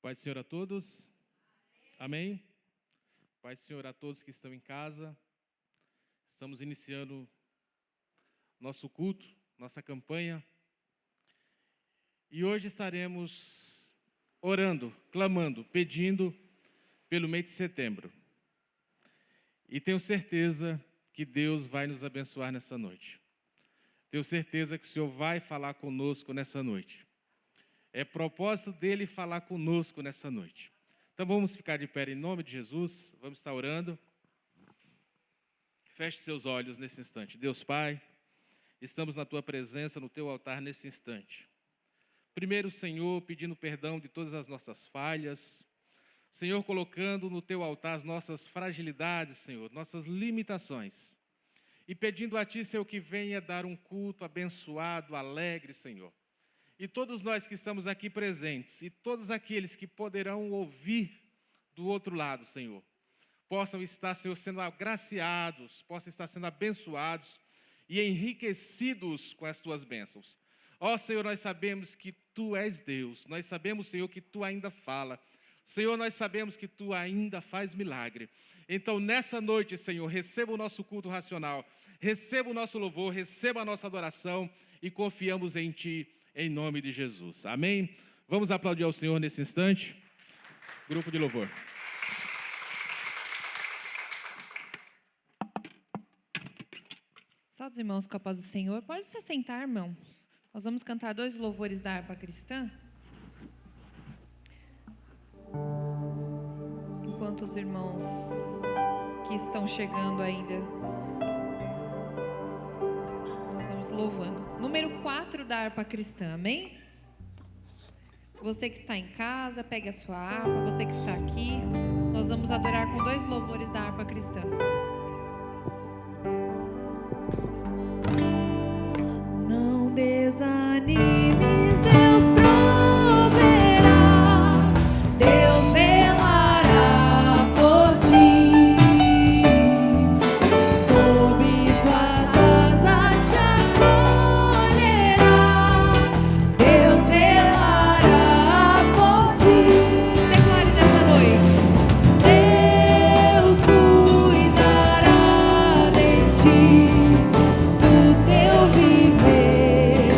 Paz do Senhor a todos. Amém. Paz do Senhor a todos que estão em casa. Estamos iniciando nosso culto, nossa campanha. E hoje estaremos orando, clamando, pedindo pelo mês de setembro. E tenho certeza que Deus vai nos abençoar nessa noite. Tenho certeza que o Senhor vai falar conosco nessa noite. É propósito dele falar conosco nessa noite. Então vamos ficar de pé em nome de Jesus, vamos estar orando. Feche seus olhos nesse instante. Deus Pai, estamos na Tua presença, no Teu altar nesse instante. Primeiro, Senhor, pedindo perdão de todas as nossas falhas. Senhor, colocando no Teu altar as nossas fragilidades, Senhor, nossas limitações. E pedindo a Ti, Senhor, que venha dar um culto abençoado, alegre, Senhor. E todos nós que estamos aqui presentes, e todos aqueles que poderão ouvir do outro lado, Senhor, possam estar, Senhor, sendo agraciados, possam estar sendo abençoados e enriquecidos com as Tuas bênçãos. Ó Senhor, nós sabemos que Tu és Deus, nós sabemos, Senhor, que Tu ainda fala. Senhor, nós sabemos que Tu ainda faz milagre. Então, nessa noite, Senhor, receba o nosso culto racional, receba o nosso louvor, receba a nossa adoração e confiamos em Ti, em nome de Jesus. Amém? Vamos aplaudir ao Senhor nesse instante. Grupo de louvor. Só dos irmãos com a paz do Senhor. Pode se assentar, irmãos. Nós vamos cantar 2 louvores da harpa cristã. Enquanto os irmãos que estão chegando ainda, nós vamos louvando. Número 4 da harpa cristã, amém? Você que está em casa, pegue a sua harpa. Você que está aqui, nós vamos adorar com 2 louvores da harpa cristã. Não desanimes, Deus proverá, Deus velará por ti, sob suas asas te acolherá, Deus velará por ti. Declare nessa noite: Deus cuidará de ti, do teu viver.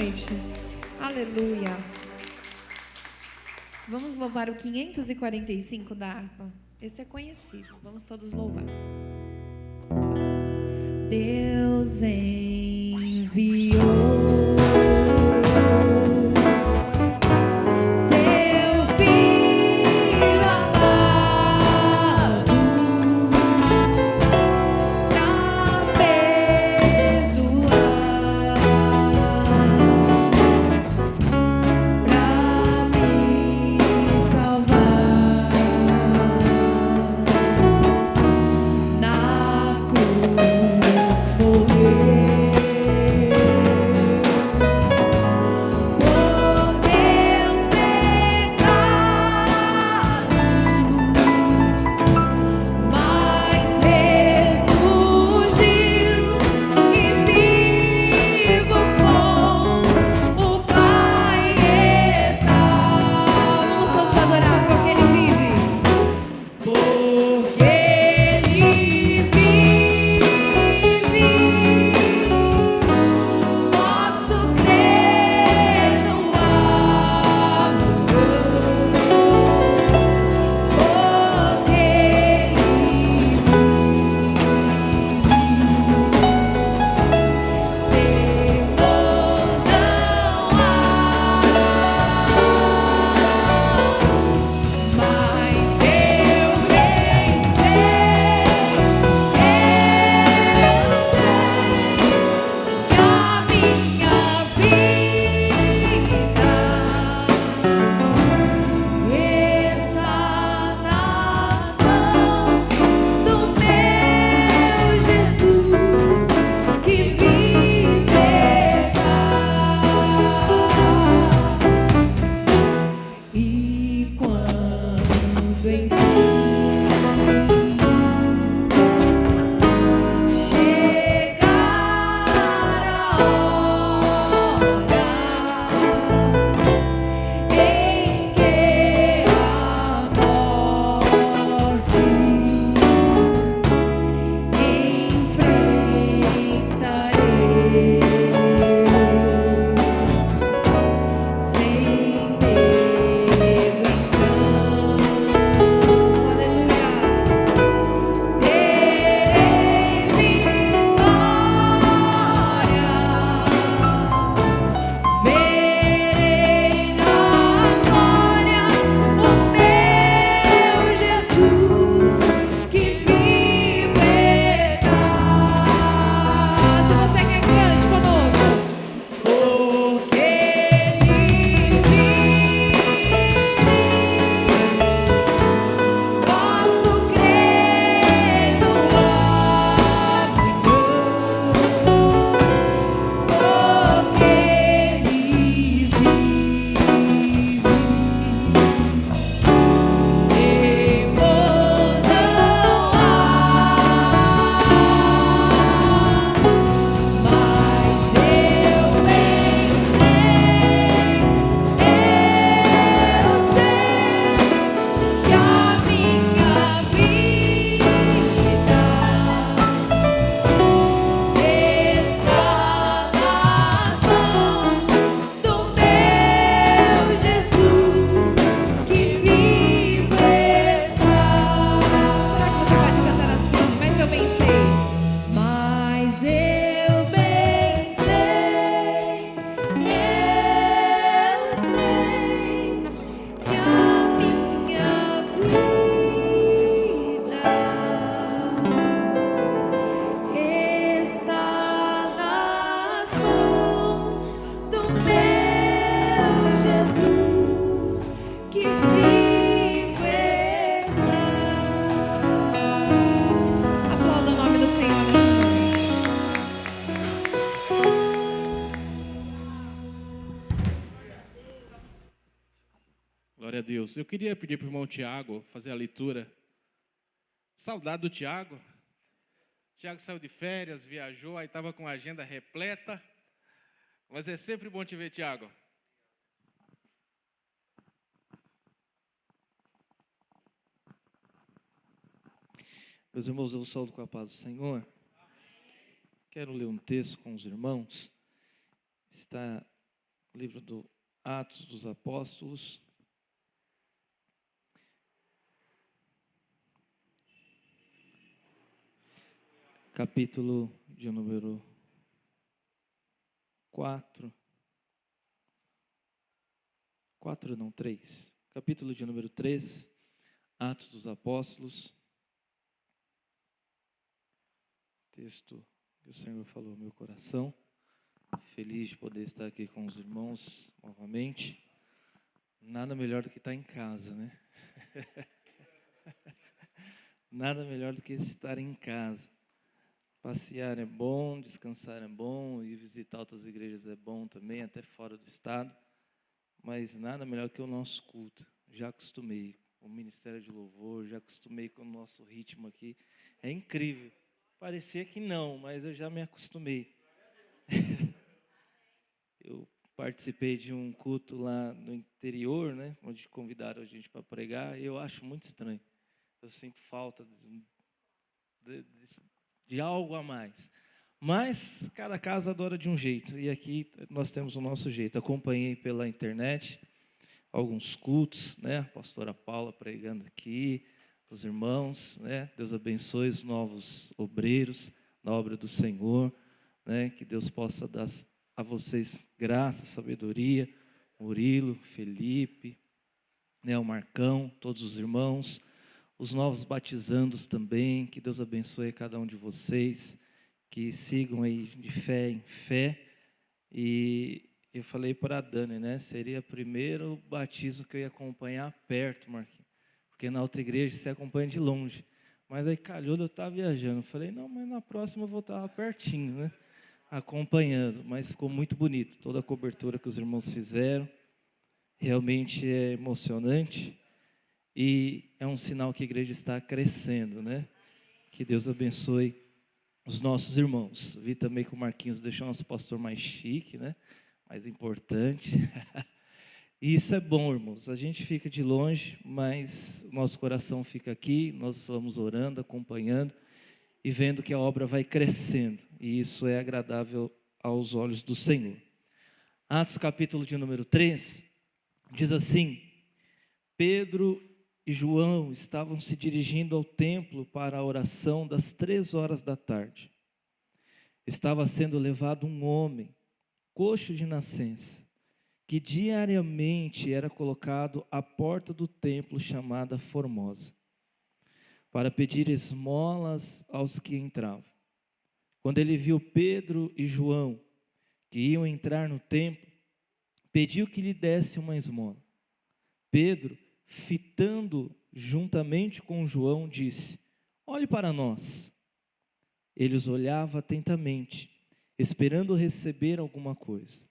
noite. Aleluia. Vamos louvar o 545 da harpa. Esse é conhecido. Vamos todos louvar. Deus enviou Glória a Deus. Eu queria pedir para o irmão Tiago fazer a leitura. Saudade do Tiago. Tiago saiu de férias, viajou, aí estava com a agenda repleta. Mas é sempre bom te ver, Tiago. Meus irmãos, eu vos saúdo com a paz do Senhor. Quero ler um texto com os irmãos. Está livro do Atos dos Apóstolos. Capítulo de número 3. Capítulo de número 3, Atos dos Apóstolos. Texto que o Senhor falou no meu coração. Feliz de poder estar aqui com os irmãos novamente. Nada melhor do que estar em casa, né? Nada melhor do que estar em casa. Passear é bom, descansar é bom, e visitar outras igrejas é bom também, até fora do estado. Mas nada melhor que o nosso culto. Já acostumei com o ministério de louvor, já acostumei com o nosso ritmo aqui. É incrível. Parecia que não, mas eu já me acostumei. Eu participei de um culto lá no interior, né, onde convidaram a gente para pregar, e eu acho muito estranho. Eu sinto falta de algo a mais. Mas cada casa adora de um jeito, e aqui nós temos o nosso jeito. Acompanhei pela internet alguns cultos, né? A pastora Paula pregando aqui, os irmãos, né? Deus abençoe os novos obreiros na obra do Senhor, né? Que Deus possa dar a vocês graça, sabedoria, Murilo, Felipe, né? O Marcão, todos os irmãos, os novos batizandos também, que Deus abençoe cada um de vocês, que sigam aí de fé em fé. E eu falei para a Dani, né? Seria o primeiro batismo que eu ia acompanhar perto, Marquinhos, porque na outra igreja você acompanha de longe. Mas aí calhou de eu estar viajando. Eu falei, não, mas na próxima eu vou estar pertinho, né? Acompanhando. Mas ficou muito bonito, toda a cobertura que os irmãos fizeram. Realmente é emocionante. E é um sinal que a igreja está crescendo, né? Que Deus abençoe os nossos irmãos. Vi também que o Marquinhos deixou o nosso pastor mais chique, né? Mais importante. E isso é bom, irmãos. A gente fica de longe, mas o nosso coração fica aqui. Nós vamos orando, acompanhando e vendo que a obra vai crescendo. E isso é agradável aos olhos do Senhor. Atos capítulo de número 3, diz assim: Pedro e João estavam se dirigindo ao templo para a oração das 3 horas da tarde. Estava sendo levado um homem, coxo de nascença, que diariamente era colocado à porta do templo chamada Formosa, para pedir esmolas aos que entravam. Quando ele viu Pedro e João, que iam entrar no templo, pediu que lhe desse uma esmola. Pedro, fitando juntamente com João, disse: olhe para nós. Ele os olhava atentamente, esperando receber alguma coisa.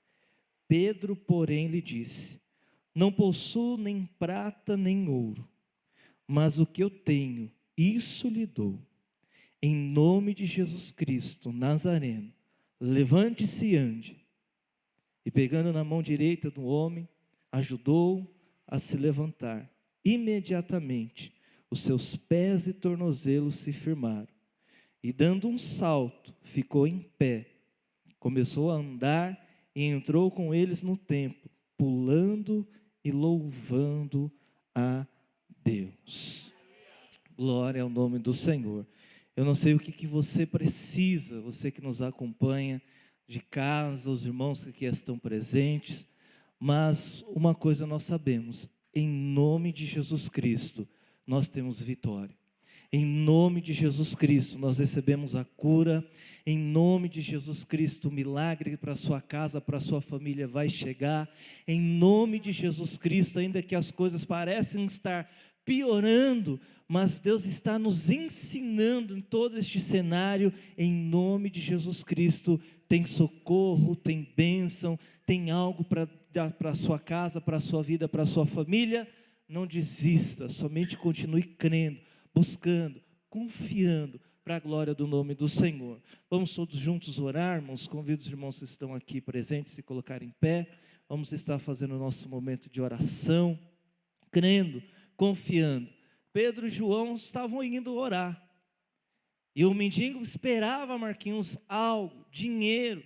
Pedro, porém, lhe disse: não possuo nem prata nem ouro, mas o que eu tenho, isso lhe dou. Em nome de Jesus Cristo, Nazareno, levante-se e ande. E pegando na mão direita do homem, ajudou-o a se levantar. Imediatamente, os seus pés e tornozelos se firmaram. E dando um salto, ficou em pé. Começou a andar e entrou com eles no templo, pulando e louvando a Deus. Glória ao nome do Senhor. Eu não sei o que você precisa, você que nos acompanha de casa, os irmãos que aqui estão presentes, mas uma coisa nós sabemos: em nome de Jesus Cristo, nós temos vitória. Em nome de Jesus Cristo, nós recebemos a cura. Em nome de Jesus Cristo, o milagre para a sua casa, para a sua família vai chegar. Em nome de Jesus Cristo, ainda que as coisas parecem estar piorando, mas Deus está nos ensinando em todo este cenário. Em nome de Jesus Cristo, tem socorro, tem bênção, tem algo para dar para a sua casa, para a sua vida, para a sua família. Não desista, somente continue crendo, buscando, confiando, para a glória do nome do Senhor. Vamos todos juntos orar, irmãos. Convido os irmãos que estão aqui presentes a se colocarem em pé. Vamos estar fazendo o nosso momento de oração, crendo, confiando. Pedro e João estavam indo orar. E o mendigo esperava, Marquinhos, algo, dinheiro.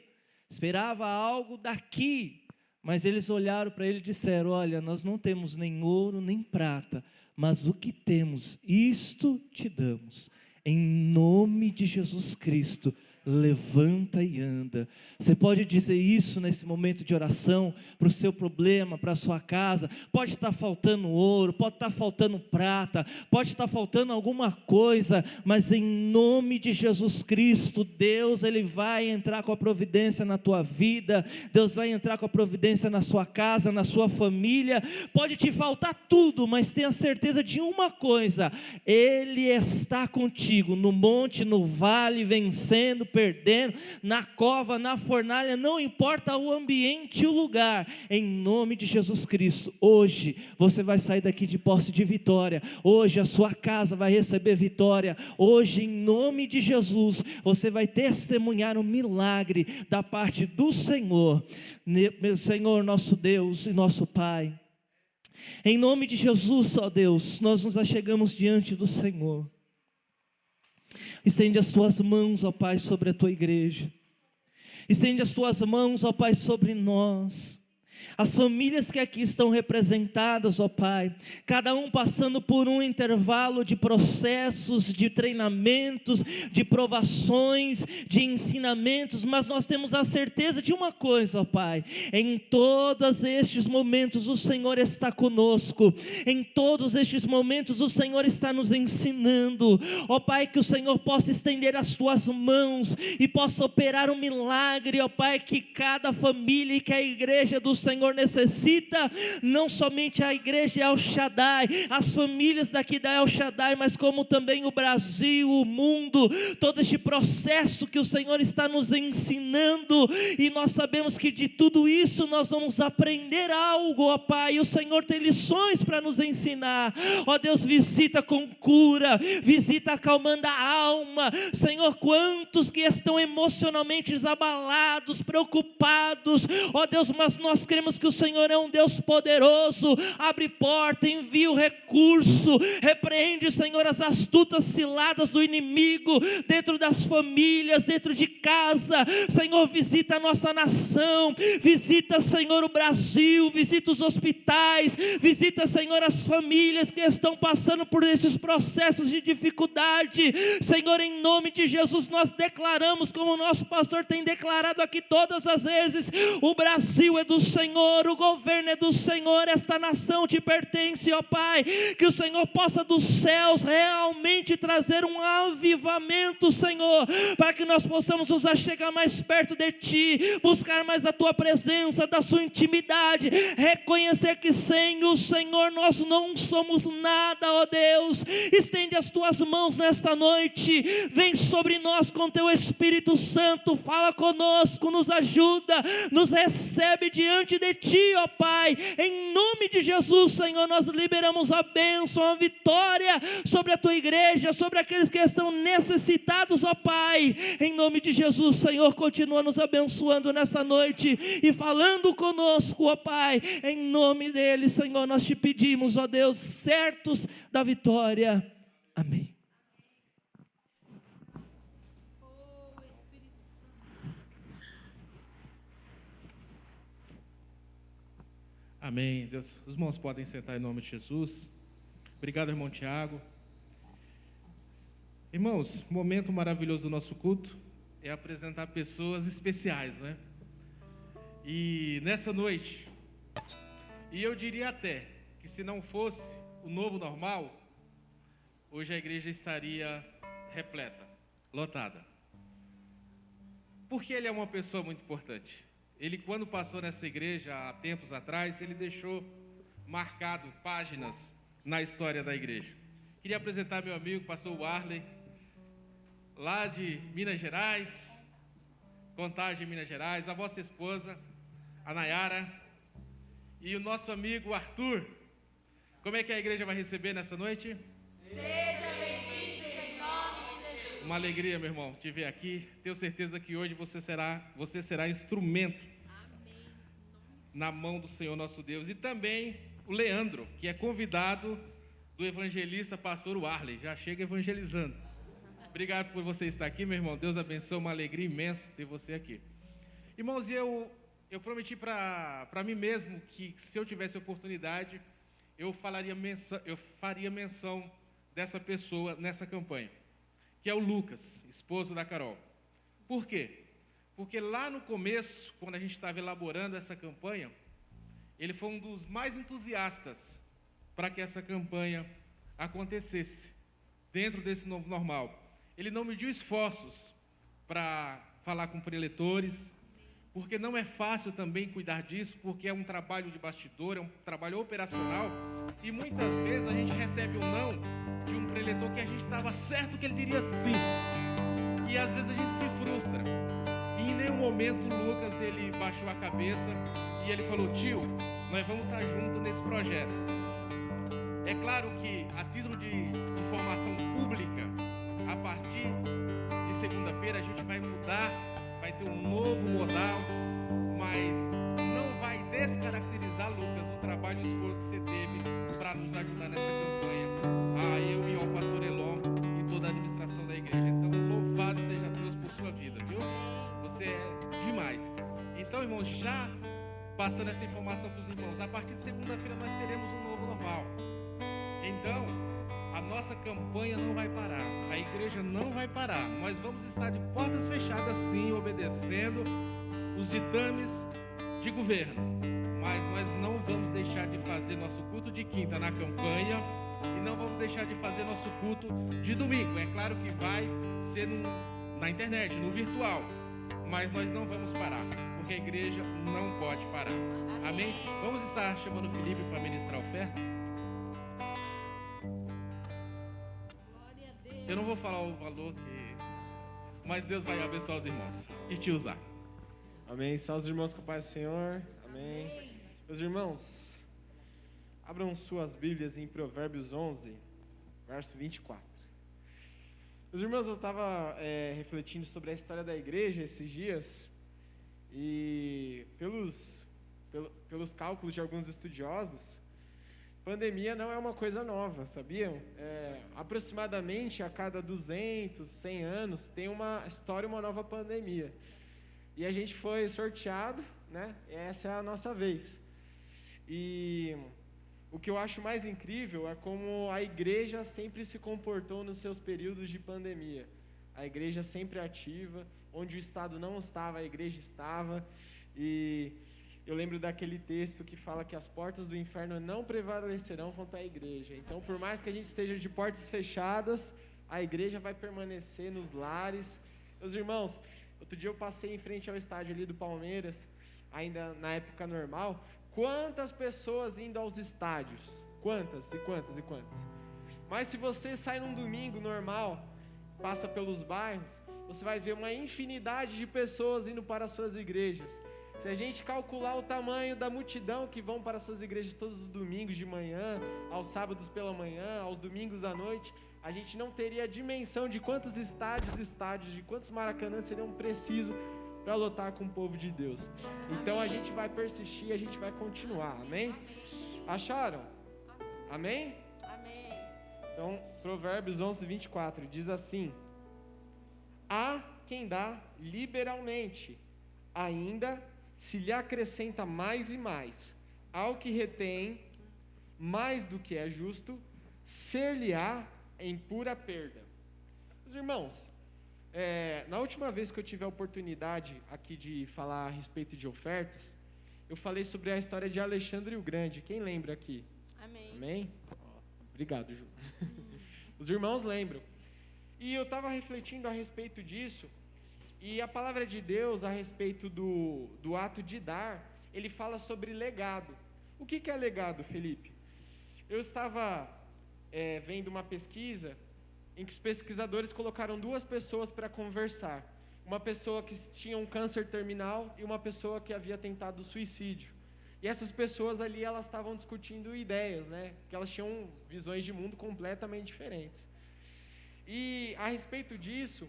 Esperava algo daqui. Mas eles olharam para ele e disseram: olha, nós não temos nem ouro nem prata, mas o que temos, isto te damos. Em nome de Jesus Cristo, levanta e anda. Você pode dizer isso nesse momento de oração, para o seu problema, para a sua casa. Pode estar faltando ouro, pode estar faltando prata, pode estar faltando alguma coisa, mas em nome de Jesus Cristo, Deus, Ele vai entrar com a providência na tua vida, Deus vai entrar com a providência na sua casa, na sua família. Pode te faltar tudo, mas tenha certeza de uma coisa: Ele está contigo, no monte, no vale, vencendo, perdendo, na cova, na fornalha, não importa o ambiente e o lugar, em nome de Jesus Cristo. Hoje você vai sair daqui de posse de vitória, hoje a sua casa vai receber vitória, hoje em nome de Jesus, você vai testemunhar um milagre da parte do Senhor. Meu Senhor, nosso Deus e nosso Pai, em nome de Jesus, ó Deus, nós nos achegamos diante do Senhor. Estende as tuas mãos, ó Pai, sobre a tua igreja. Estende as tuas mãos, ó Pai, sobre nós. As famílias que aqui estão representadas, ó Pai, cada um passando por um intervalo de processos, de treinamentos, de provações, de ensinamentos, mas nós temos a certeza de uma coisa, ó Pai: em todos estes momentos o Senhor está conosco, em todos estes momentos o Senhor está nos ensinando, ó Pai, que o Senhor possa estender as tuas mãos e possa operar um milagre, ó Pai, que cada família e que a igreja do Senhor necessita, não somente a igreja El Shaddai, as famílias daqui da El Shaddai, mas como também o Brasil, o mundo, todo este processo que o Senhor está nos ensinando, e nós sabemos que de tudo isso nós vamos aprender algo, ó Pai. O Senhor tem lições para nos ensinar, ó Deus. Visita com cura, visita acalmando a alma, Senhor. Quantos que estão emocionalmente abalados, preocupados, ó Deus, mas nós queremos que o Senhor é um Deus poderoso, abre porta, envia o recurso, repreende, Senhor, as astutas ciladas do inimigo, dentro das famílias, dentro de casa. Senhor, visita a nossa nação, visita, Senhor, o Brasil, visita os hospitais, visita, Senhor, as famílias que estão passando por esses processos de dificuldade. Senhor, em nome de Jesus, nós declaramos, como o nosso pastor tem declarado aqui todas as vezes: o Brasil é do Senhor, o governo é do Senhor, esta nação te pertence, ó Pai. Que o Senhor possa dos céus realmente trazer um avivamento, Senhor, para que nós possamos nos achegar mais perto de Ti, buscar mais a Tua presença, da Sua intimidade, reconhecer que sem o Senhor nós não somos nada, ó Deus. Estende as Tuas mãos nesta noite, vem sobre nós com Teu Espírito Santo, fala conosco, nos ajuda, nos recebe diante de Ti, ó Pai. Em nome de Jesus, Senhor, nós liberamos a bênção, a vitória sobre a Tua igreja, sobre aqueles que estão necessitados, ó Pai. Em nome de Jesus, Senhor, continua nos abençoando nessa noite e falando conosco, ó Pai. Em nome dEle, Senhor, nós te pedimos, ó Deus, certos da vitória. Amém. Amém, Deus. Os irmãos podem sentar em nome de Jesus. Obrigado, irmão Tiago. Irmãos, momento maravilhoso do nosso culto é apresentar pessoas especiais, né? E nessa noite, e eu diria até que se não fosse o novo normal, hoje a igreja estaria repleta, lotada. Porque ele é uma pessoa muito importante. Ele, quando passou nessa igreja há tempos atrás, ele deixou marcado páginas na história da igreja. Queria apresentar meu amigo, pastor Warley, lá de Minas Gerais, Contagem, Minas Gerais, a vossa esposa, a Nayara, e o nosso amigo Arthur. Como é que a igreja vai receber nessa noite? Seja bem-vindo em nome de Jesus. Uma alegria, meu irmão, te ver aqui. Tenho certeza que hoje você será instrumento na mão do Senhor nosso Deus. E também o Leandro, que é convidado do evangelista pastor Warley, já chega evangelizando. Obrigado por você estar aqui, meu irmão. Deus abençoe, uma alegria imensa ter você aqui. Irmãos, eu eu prometi para mim mesmo que se eu tivesse oportunidade, eu faria menção dessa pessoa nessa campanha, que é o Lucas, esposo da Carol. Por quê? Porque lá no começo, quando a gente estava elaborando essa campanha, ele foi um dos mais entusiastas para que essa campanha acontecesse dentro desse novo normal. Ele não mediu esforços para falar com preletores, porque não é fácil também cuidar disso, porque é um trabalho de bastidor, é um trabalho operacional, e muitas vezes a gente recebe um não de um preletor que a gente estava certo que ele diria sim, e às vezes a gente se frustra. E em nenhum momento o Lucas ele baixou a cabeça e ele falou: tio, nós vamos estar juntos nesse projeto. É claro que, a título de informação pública, a partir de segunda-feira a gente vai mudar, vai ter um novo modal, mas não vai descaracterizar, Lucas, o trabalho e o esforço que você teve para nos ajudar nessa campanha. Eu e ao pastor Elon e toda a administração da igreja. Então, louvado seja Deus por sua vida, viu? Você é demais. Então, irmãos, já passando essa informação para os irmãos, a partir de segunda-feira nós teremos um novo normal. Então, a nossa campanha não vai parar, a igreja não vai parar. Nós vamos estar de portas fechadas, sim, obedecendo os ditames de governo. Mas nós não vamos deixar de fazer nosso culto de quinta na campanha e não vamos deixar de fazer nosso culto de domingo. É claro que vai ser na internet, no virtual, mas nós não vamos parar, porque a igreja não pode parar. Amém? Vamos estar chamando o Felipe para ministrar a oferta? Eu não vou falar o valor, mas Deus vai abençoar os irmãos e te usar. Amém. Salve os irmãos com a paz do Senhor. Amém. Meus irmãos, abram suas Bíblias em Provérbios 11, verso 24. Meus irmãos, eu estava refletindo sobre a história da igreja esses dias e pelos cálculos de alguns estudiosos, pandemia não é uma coisa nova, sabiam? Aproximadamente a cada 200, 100 anos tem uma história, uma nova pandemia. E a gente foi sorteado, né? Essa é a nossa vez. E o que eu acho mais incrível é como a igreja sempre se comportou nos seus períodos de pandemia. A igreja sempre ativa, onde o Estado não estava, a igreja estava. E eu lembro daquele texto que fala que as portas do inferno não prevalecerão contra a igreja. Então, por mais que a gente esteja de portas fechadas, a igreja vai permanecer nos lares. Meus irmãos, outro dia eu passei em frente ao estádio ali do Palmeiras, ainda na época normal. Quantas pessoas indo aos estádios? Quantas e quantas e quantas? Mas se você sai num domingo normal, passa pelos bairros, você vai ver uma infinidade de pessoas indo para as suas igrejas. Se a gente calcular o tamanho da multidão que vão para as suas igrejas todos os domingos de manhã, aos sábados pela manhã, aos domingos à noite, a gente não teria a dimensão de quantos estádios, de quantos maracanãs seriam precisos para lotar com o povo de Deus. Então a gente vai persistir, a gente vai continuar, amém? Acharam? Amém? Amém. Então, Provérbios 11, 24, diz assim: há quem dá liberalmente, ainda se lhe acrescenta mais e mais. Ao que retém mais do que é justo, ser-lhe-á em pura perda. Meus irmãos, na última vez que eu tive a oportunidade aqui de falar a respeito de ofertas, eu falei sobre a história de Alexandre o Grande. Quem lembra aqui? Amém. Amém? Obrigado, Ju. Os irmãos lembram. E eu estava refletindo a respeito disso, e a palavra de Deus a respeito do ato de dar, ele fala sobre legado. O que é legado, Felipe? Eu estava vendo uma pesquisa em que os pesquisadores colocaram duas pessoas para conversar. Uma pessoa que tinha um câncer terminal e uma pessoa que havia tentado suicídio. E essas pessoas ali, elas estavam discutindo ideias, né? Porque elas tinham visões de mundo completamente diferentes. E a respeito disso,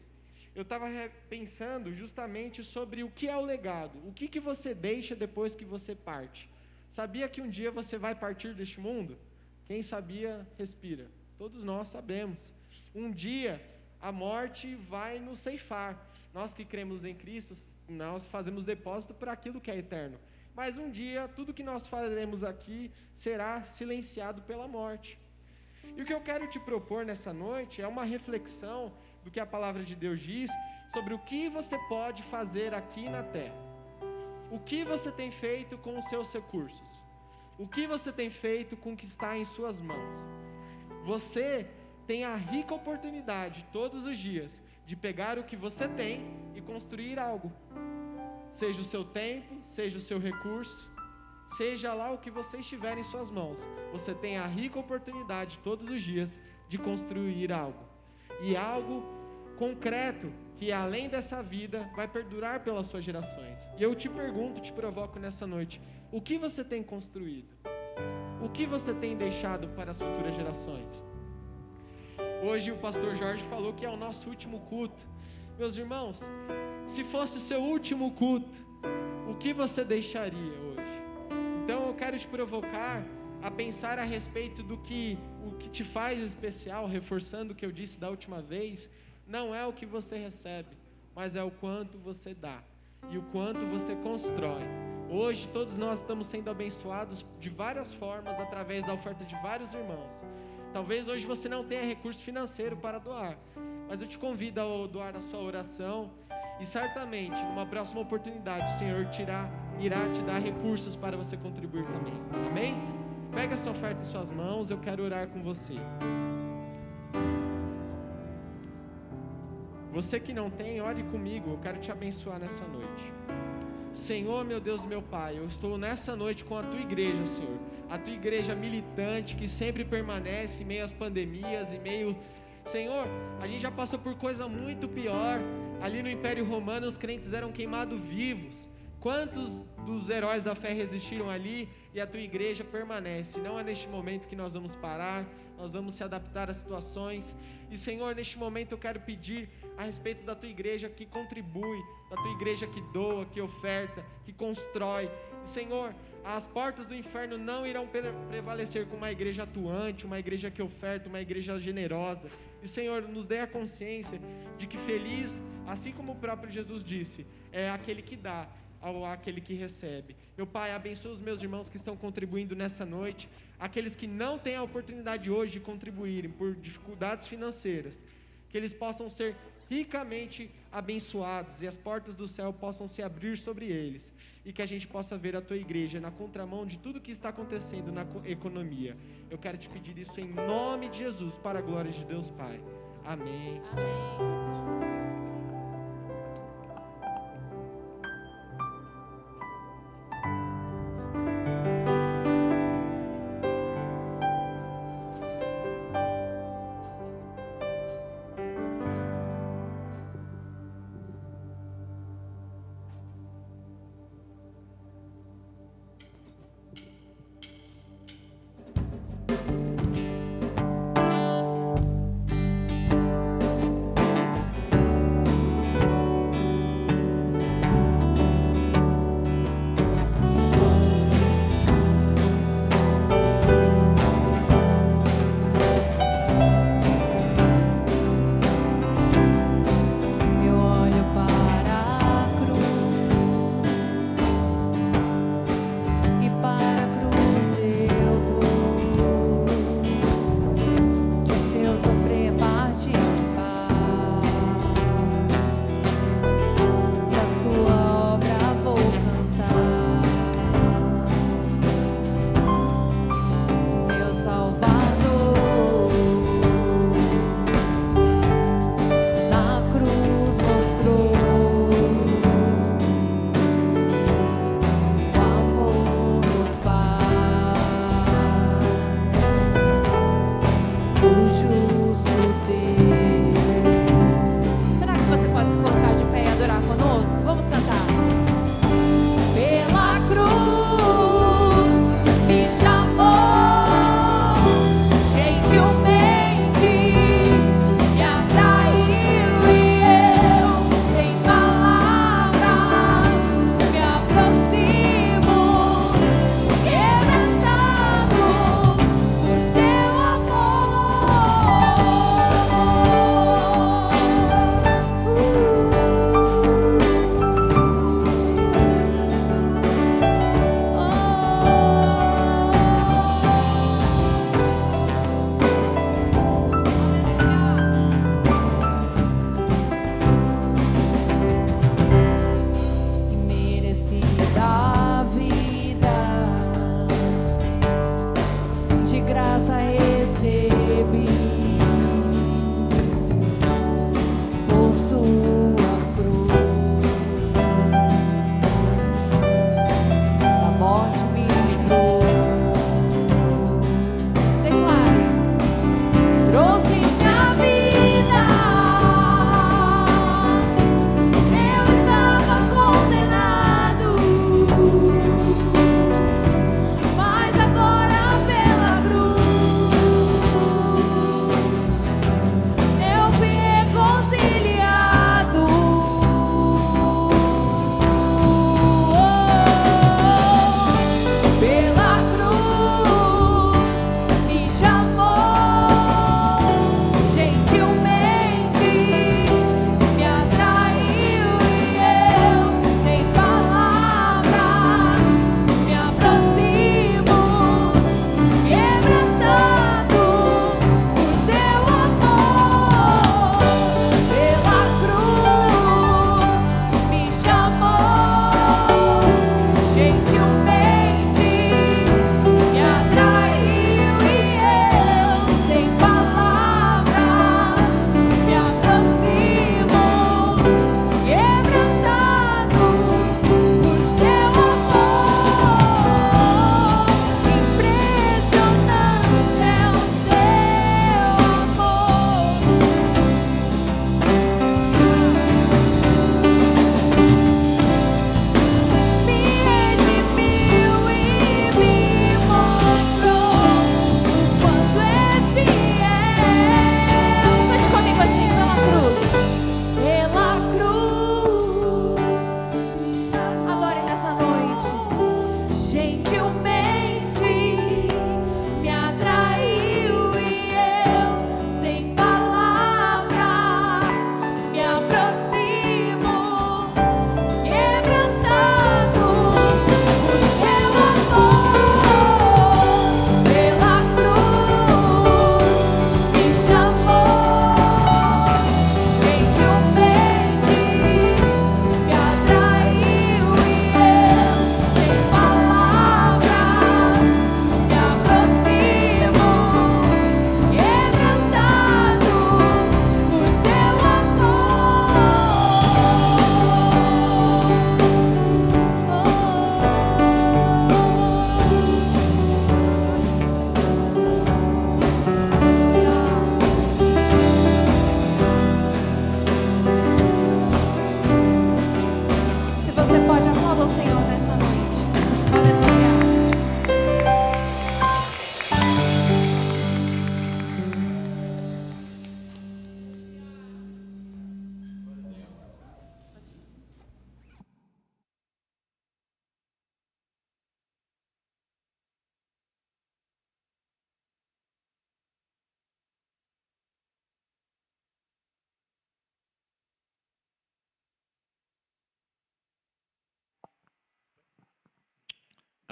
eu estava pensando justamente sobre o que é o legado. O que você deixa depois que você parte? Sabia que um dia você vai partir deste mundo? Quem sabia, respira. Todos nós sabemos. Um dia a morte vai nos ceifar. Nós que cremos em Cristo, nós fazemos depósito para aquilo que é eterno. Mas um dia, tudo que nós faremos aqui será silenciado pela morte. E o que eu quero te propor nessa noite é uma reflexão do que a palavra de Deus diz sobre o que você pode fazer aqui na terra. O que você tem feito com os seus recursos? O que você tem feito com o que está em suas mãos? Você tem a rica oportunidade todos os dias de pegar o que você tem e construir algo. Seja o seu tempo, seja o seu recurso, seja lá o que você estiver em suas mãos. Você tem a rica oportunidade todos os dias de construir algo. E algo concreto que além dessa vida vai perdurar pelas suas gerações. E eu te pergunto, te provoco nessa noite, o que você tem construído? O que você tem deixado para as futuras gerações? Hoje o pastor Jorge falou que é o nosso último culto. Meus irmãos, se fosse o seu último culto, o que você deixaria hoje? Então eu quero te provocar a pensar a respeito do que o que te faz especial, reforçando o que eu disse da última vez, não é o que você recebe, mas é o quanto você dá e o quanto você constrói. Hoje todos nós estamos sendo abençoados de várias formas através da oferta de vários irmãos. Talvez hoje você não tenha recurso financeiro para doar, mas eu te convido a doar na sua oração e certamente, numa próxima oportunidade, o Senhor irá te dar recursos para você contribuir também. Amém? Pega essa oferta em suas mãos, eu quero orar com você. Você que não tem, ore comigo, eu quero te abençoar nessa noite. Senhor, meu Deus, meu Pai, eu estou nessa noite com a Tua igreja, Senhor. A Tua igreja militante que sempre permanece em meio às pandemias, em meio... Senhor, a gente já passou por coisa muito pior. Ali no Império Romano os crentes eram queimados vivos. Quantos dos heróis da fé resistiram ali e a Tua igreja permanece? Não é neste momento que nós vamos parar, nós vamos se adaptar às situações. E Senhor, neste momento eu quero pedir a respeito da Tua igreja que contribui, da Tua igreja que doa, que oferta, que constrói. E Senhor, as portas do inferno não irão prevalecer com uma igreja atuante, uma igreja que oferta, uma igreja generosa. E Senhor, nos dê a consciência de que feliz, assim como o próprio Jesus disse, é aquele que dá àquele que recebe. Meu Pai, abençoa os meus irmãos que estão contribuindo nessa noite, aqueles que não têm a oportunidade hoje de contribuírem por dificuldades financeiras, que eles possam ser ricamente abençoados e as portas do céu possam se abrir sobre eles e que a gente possa ver a Tua igreja na contramão de tudo que está acontecendo na economia. Eu quero te pedir isso em nome de Jesus, para a glória de Deus Pai. Amém. Amém.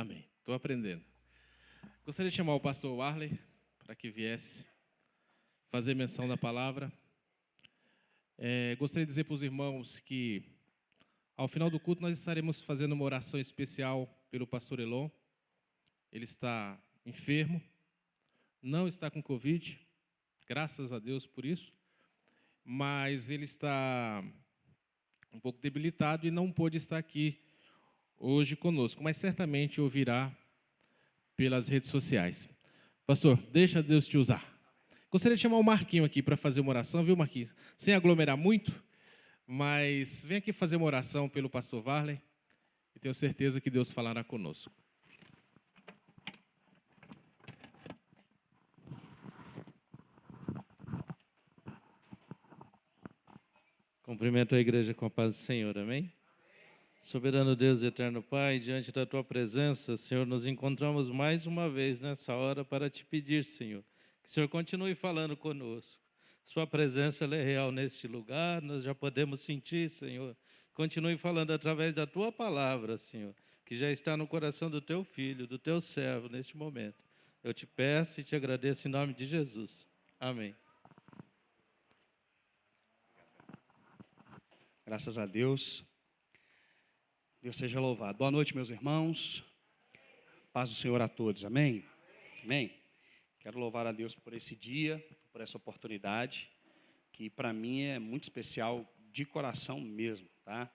Amém. Estou aprendendo. Gostaria de chamar o pastor Warley para que viesse fazer menção da palavra. Gostaria de dizer para os irmãos que, ao final do culto, nós estaremos fazendo uma oração especial pelo pastor Elon. Ele está enfermo, não está com Covid, graças a Deus por isso, mas ele está um pouco debilitado e não pôde estar aqui hoje conosco, mas certamente ouvirá pelas redes sociais. Pastor, deixa Deus te usar. Gostaria de chamar o Marquinho aqui para fazer uma oração, viu, Marquinhos? Sem aglomerar muito, mas vem aqui fazer uma oração pelo pastor Warley e tenho certeza que Deus falará conosco. Cumprimento a igreja com a paz do Senhor, amém? Soberano Deus e eterno Pai, diante da Tua presença, Senhor, nos encontramos mais uma vez nessa hora para Te pedir, Senhor, que o Senhor continue falando conosco. Sua presença ela é real neste lugar, nós já podemos sentir, Senhor. Continue falando através da Tua palavra, Senhor, que já está no coração do Teu Filho, do Teu servo, neste momento. Eu Te peço e Te agradeço em nome de Jesus. Amém. Graças a Deus. Deus seja louvado. Boa noite, meus irmãos. Paz do Senhor a todos. Amém? Amém. Quero louvar a Deus por esse dia, por essa oportunidade, que para mim é muito especial, de coração mesmo, tá?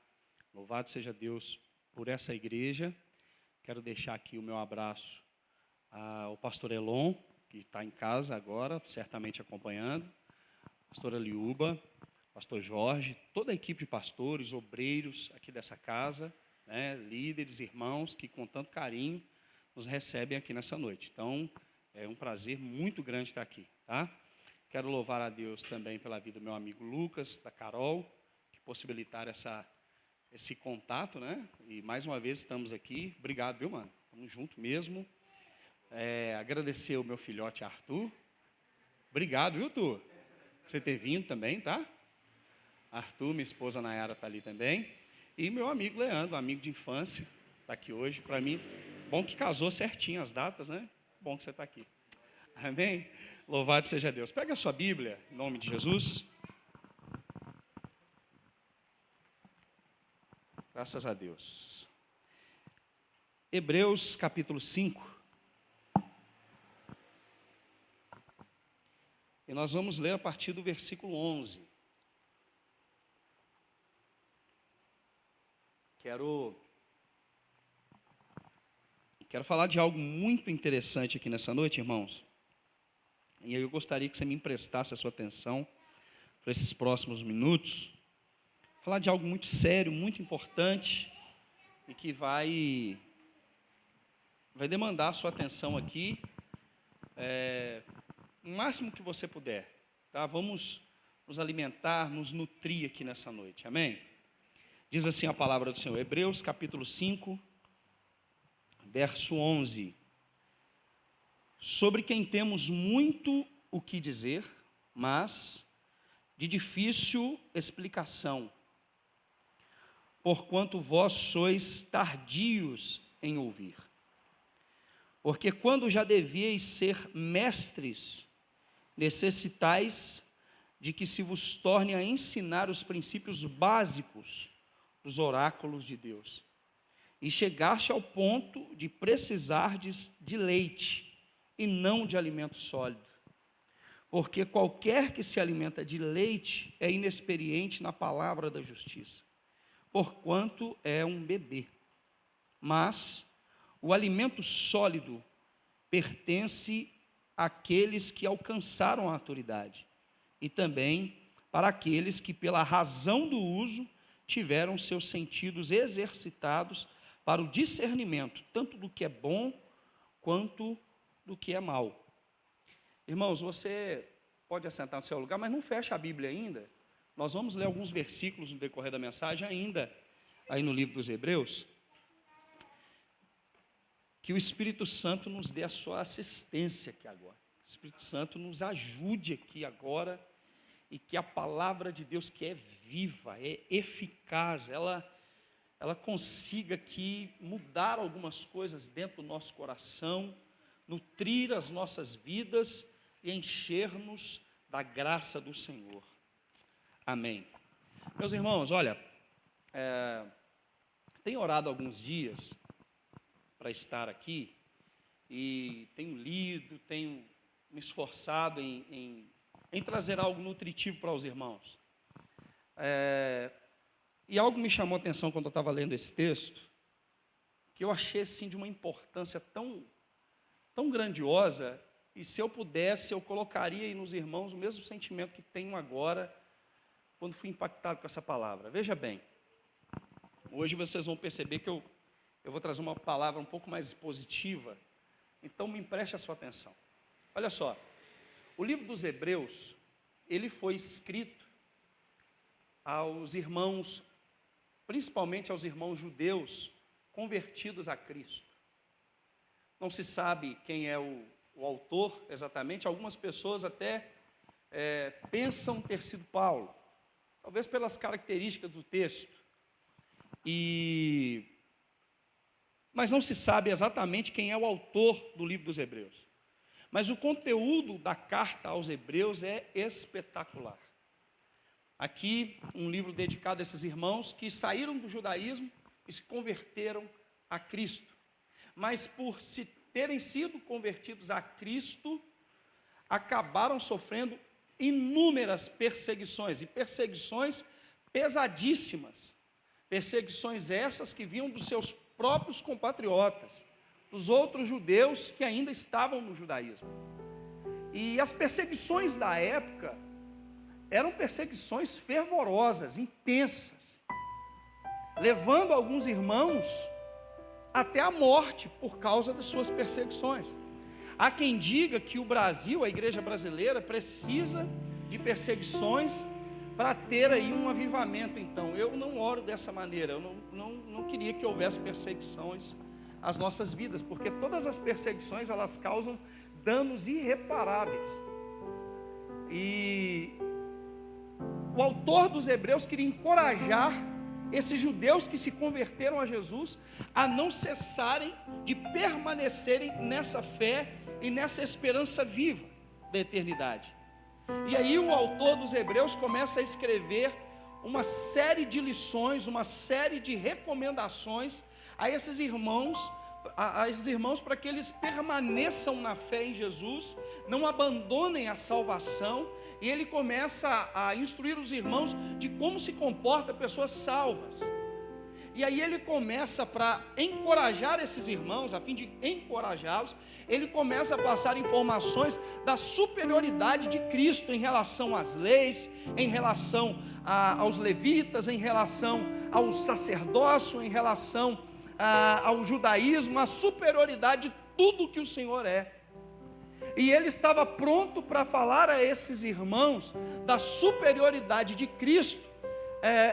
Louvado seja Deus por essa igreja. Quero deixar aqui o meu abraço ao pastor Elon, que está em casa agora, certamente acompanhando, pastora Liuba, pastor Jorge, toda a equipe de pastores, obreiros aqui dessa casa, né, líderes, irmãos, que com tanto carinho nos recebem aqui nessa noite. Então, é um prazer muito grande estar aqui, tá? Quero louvar a Deus também pela vida do meu amigo Lucas, da Carol, que possibilitaram esse contato, né? E mais uma vez estamos aqui. Obrigado, viu, mano? Estamos juntos mesmo. Agradecer o meu filhote Arthur. Obrigado, viu, Arthur? Por você ter vindo também, tá? Arthur, minha esposa Nayara está ali também. E meu amigo Leandro, amigo de infância, está aqui hoje. Para mim, bom que casou certinho as datas, né? Bom que você está aqui. Amém? Louvado seja Deus. Pega a sua Bíblia, em nome de Jesus. Graças a Deus. Hebreus capítulo 5. E nós vamos ler a partir do versículo 11. Quero falar de algo muito interessante aqui nessa noite, irmãos. E eu gostaria que você me emprestasse a sua atenção para esses próximos minutos. Falar de algo muito sério, muito importante e que vai demandar a sua atenção aqui, o máximo que você puder, tá? Vamos nos alimentar, nos nutrir aqui nessa noite, amém? Diz assim a palavra do Senhor, Hebreus capítulo 5, verso 11. Sobre quem temos muito o que dizer, mas de difícil explicação, porquanto vós sois tardios em ouvir. Porque quando já devíeis ser mestres, necessitais de que se vos torne a ensinar os princípios básicos dos oráculos de Deus. E chegaste ao ponto de precisardes de leite, e não de alimento sólido. Porque qualquer que se alimenta de leite é inexperiente na palavra da justiça, porquanto é um bebê. Mas o alimento sólido pertence àqueles que alcançaram a autoridade, e também para aqueles que, pela razão do uso, tiveram seus sentidos exercitados para o discernimento, tanto do que é bom, quanto do que é mal. Irmãos, você pode assentar no seu lugar, mas não fecha a Bíblia ainda. Nós vamos ler alguns versículos no decorrer da mensagem ainda, aí no livro dos Hebreus. Que o Espírito Santo nos dê a sua assistência aqui agora. O Espírito Santo nos ajude aqui agora, e que a palavra de Deus, que é viva, é eficaz, ela ela consiga aqui mudar algumas coisas dentro do nosso coração, nutrir as nossas vidas e encher-nos da graça do Senhor. Amém. Meus irmãos, olha, tenho orado alguns dias para estar aqui e tenho lido, tenho me esforçado em trazer algo nutritivo para os irmãos. E algo me chamou a atenção quando eu estava lendo esse texto, que eu achei assim de uma importância tão grandiosa, e se eu pudesse, eu colocaria aí nos irmãos o mesmo sentimento que tenho agora, quando fui impactado com essa palavra. Veja bem, hoje vocês vão perceber que eu vou trazer uma palavra um pouco mais expositiva, então me empreste a sua atenção. Olha só, o livro dos Hebreus, ele foi escrito aos irmãos, principalmente aos irmãos judeus, convertidos a Cristo. Não se sabe quem é o autor exatamente, algumas pessoas até pensam ter sido Paulo, talvez pelas características do texto, mas não se sabe exatamente quem é o autor do livro dos Hebreus. Mas o conteúdo da carta aos Hebreus é espetacular. Aqui, um livro dedicado a esses irmãos que saíram do judaísmo e se converteram a Cristo. Mas por se terem sido convertidos a Cristo, acabaram sofrendo inúmeras perseguições, e perseguições pesadíssimas. Perseguições essas que vinham dos seus próprios compatriotas, dos outros judeus que ainda estavam no judaísmo. E as perseguições da época eram perseguições fervorosas, intensas, levando alguns irmãos até a morte por causa das suas perseguições. Há quem diga que o Brasil, a igreja brasileira, precisa de perseguições para ter aí um avivamento. Então, eu não oro dessa maneira, eu não queria que houvesse perseguições às nossas vidas, porque todas as perseguições, elas causam danos irreparáveis. E o autor dos Hebreus queria encorajar esses judeus que se converteram a Jesus a não cessarem de permanecerem nessa fé e nessa esperança viva da eternidade. E aí o autor dos Hebreus começa a escrever uma série de lições, uma série de recomendações a esses irmãos para que eles permaneçam na fé em Jesus, não abandonem a salvação. E ele começa a instruir os irmãos de como se comporta pessoas salvas. E aí ele começa, para encorajar esses irmãos, a fim de encorajá-los, ele começa a passar informações da superioridade de Cristo em relação às leis, em relação aos levitas, em relação ao sacerdócio, em relação ao judaísmo, a superioridade de tudo que o Senhor é. E ele estava pronto para falar a esses irmãos da superioridade de Cristo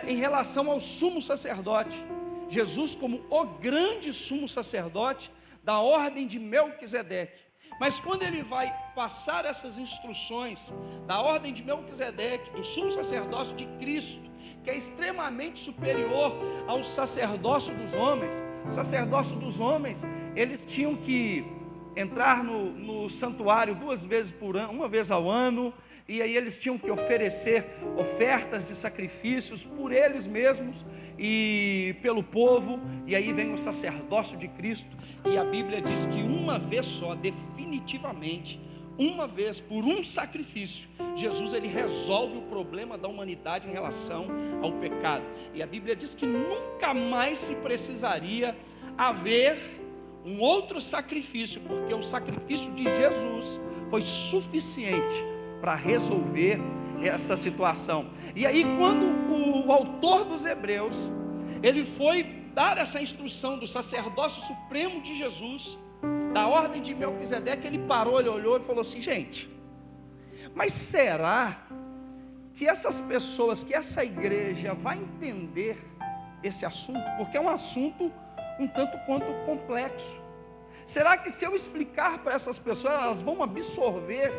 em relação ao sumo sacerdote. Jesus como o grande sumo sacerdote da ordem de Melquisedeque. Mas quando ele vai passar essas instruções da ordem de Melquisedeque, do sumo sacerdócio de Cristo, que é extremamente superior ao sacerdócio dos homens. O sacerdócio dos homens, eles tinham que entrar no santuário 2 vezes por ano, 1 vez ao ano, e aí eles tinham que oferecer ofertas de sacrifícios por eles mesmos e pelo povo. E aí vem o sacerdócio de Cristo, e a Bíblia diz que uma vez só, definitivamente, uma vez por um sacrifício, Jesus ele resolve o problema da humanidade em relação ao pecado. E a Bíblia diz que nunca mais se precisaria haver um outro sacrifício, porque o sacrifício de Jesus foi suficiente para resolver essa situação. E aí, quando o autor dos Hebreus, ele foi dar essa instrução do sacerdócio supremo de Jesus, da ordem de Melquisedeque, ele parou, ele olhou e falou assim: gente, mas será que essas pessoas, que essa igreja vai entender esse assunto? Porque é um assunto um tanto quanto complexo. Será que se eu explicar para essas pessoas, elas vão absorver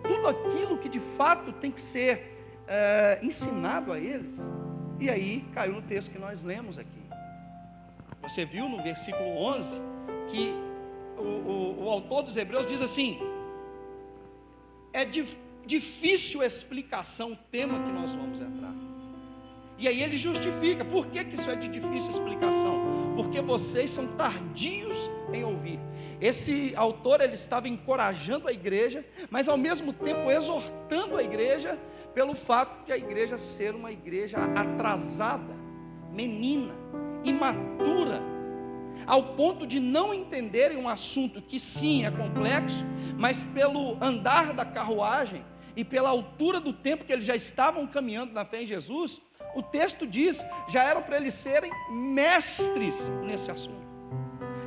tudo aquilo que de fato tem que ser ensinado a eles? E aí caiu no texto que nós lemos aqui. Você viu no versículo 11 que o autor dos Hebreus diz assim: é difícil explicação o tema que nós vamos entrar. E aí ele justifica. Por que isso é de difícil explicação? Porque vocês são tardios em ouvir. Esse autor, ele estava encorajando a igreja, mas ao mesmo tempo exortando a igreja, pelo fato de a igreja ser uma igreja atrasada, menina, imatura, ao ponto de não entenderem um assunto que sim é complexo, mas pelo andar da carruagem e pela altura do tempo que eles já estavam caminhando na fé em Jesus, o texto diz, já era para eles serem mestres nesse assunto.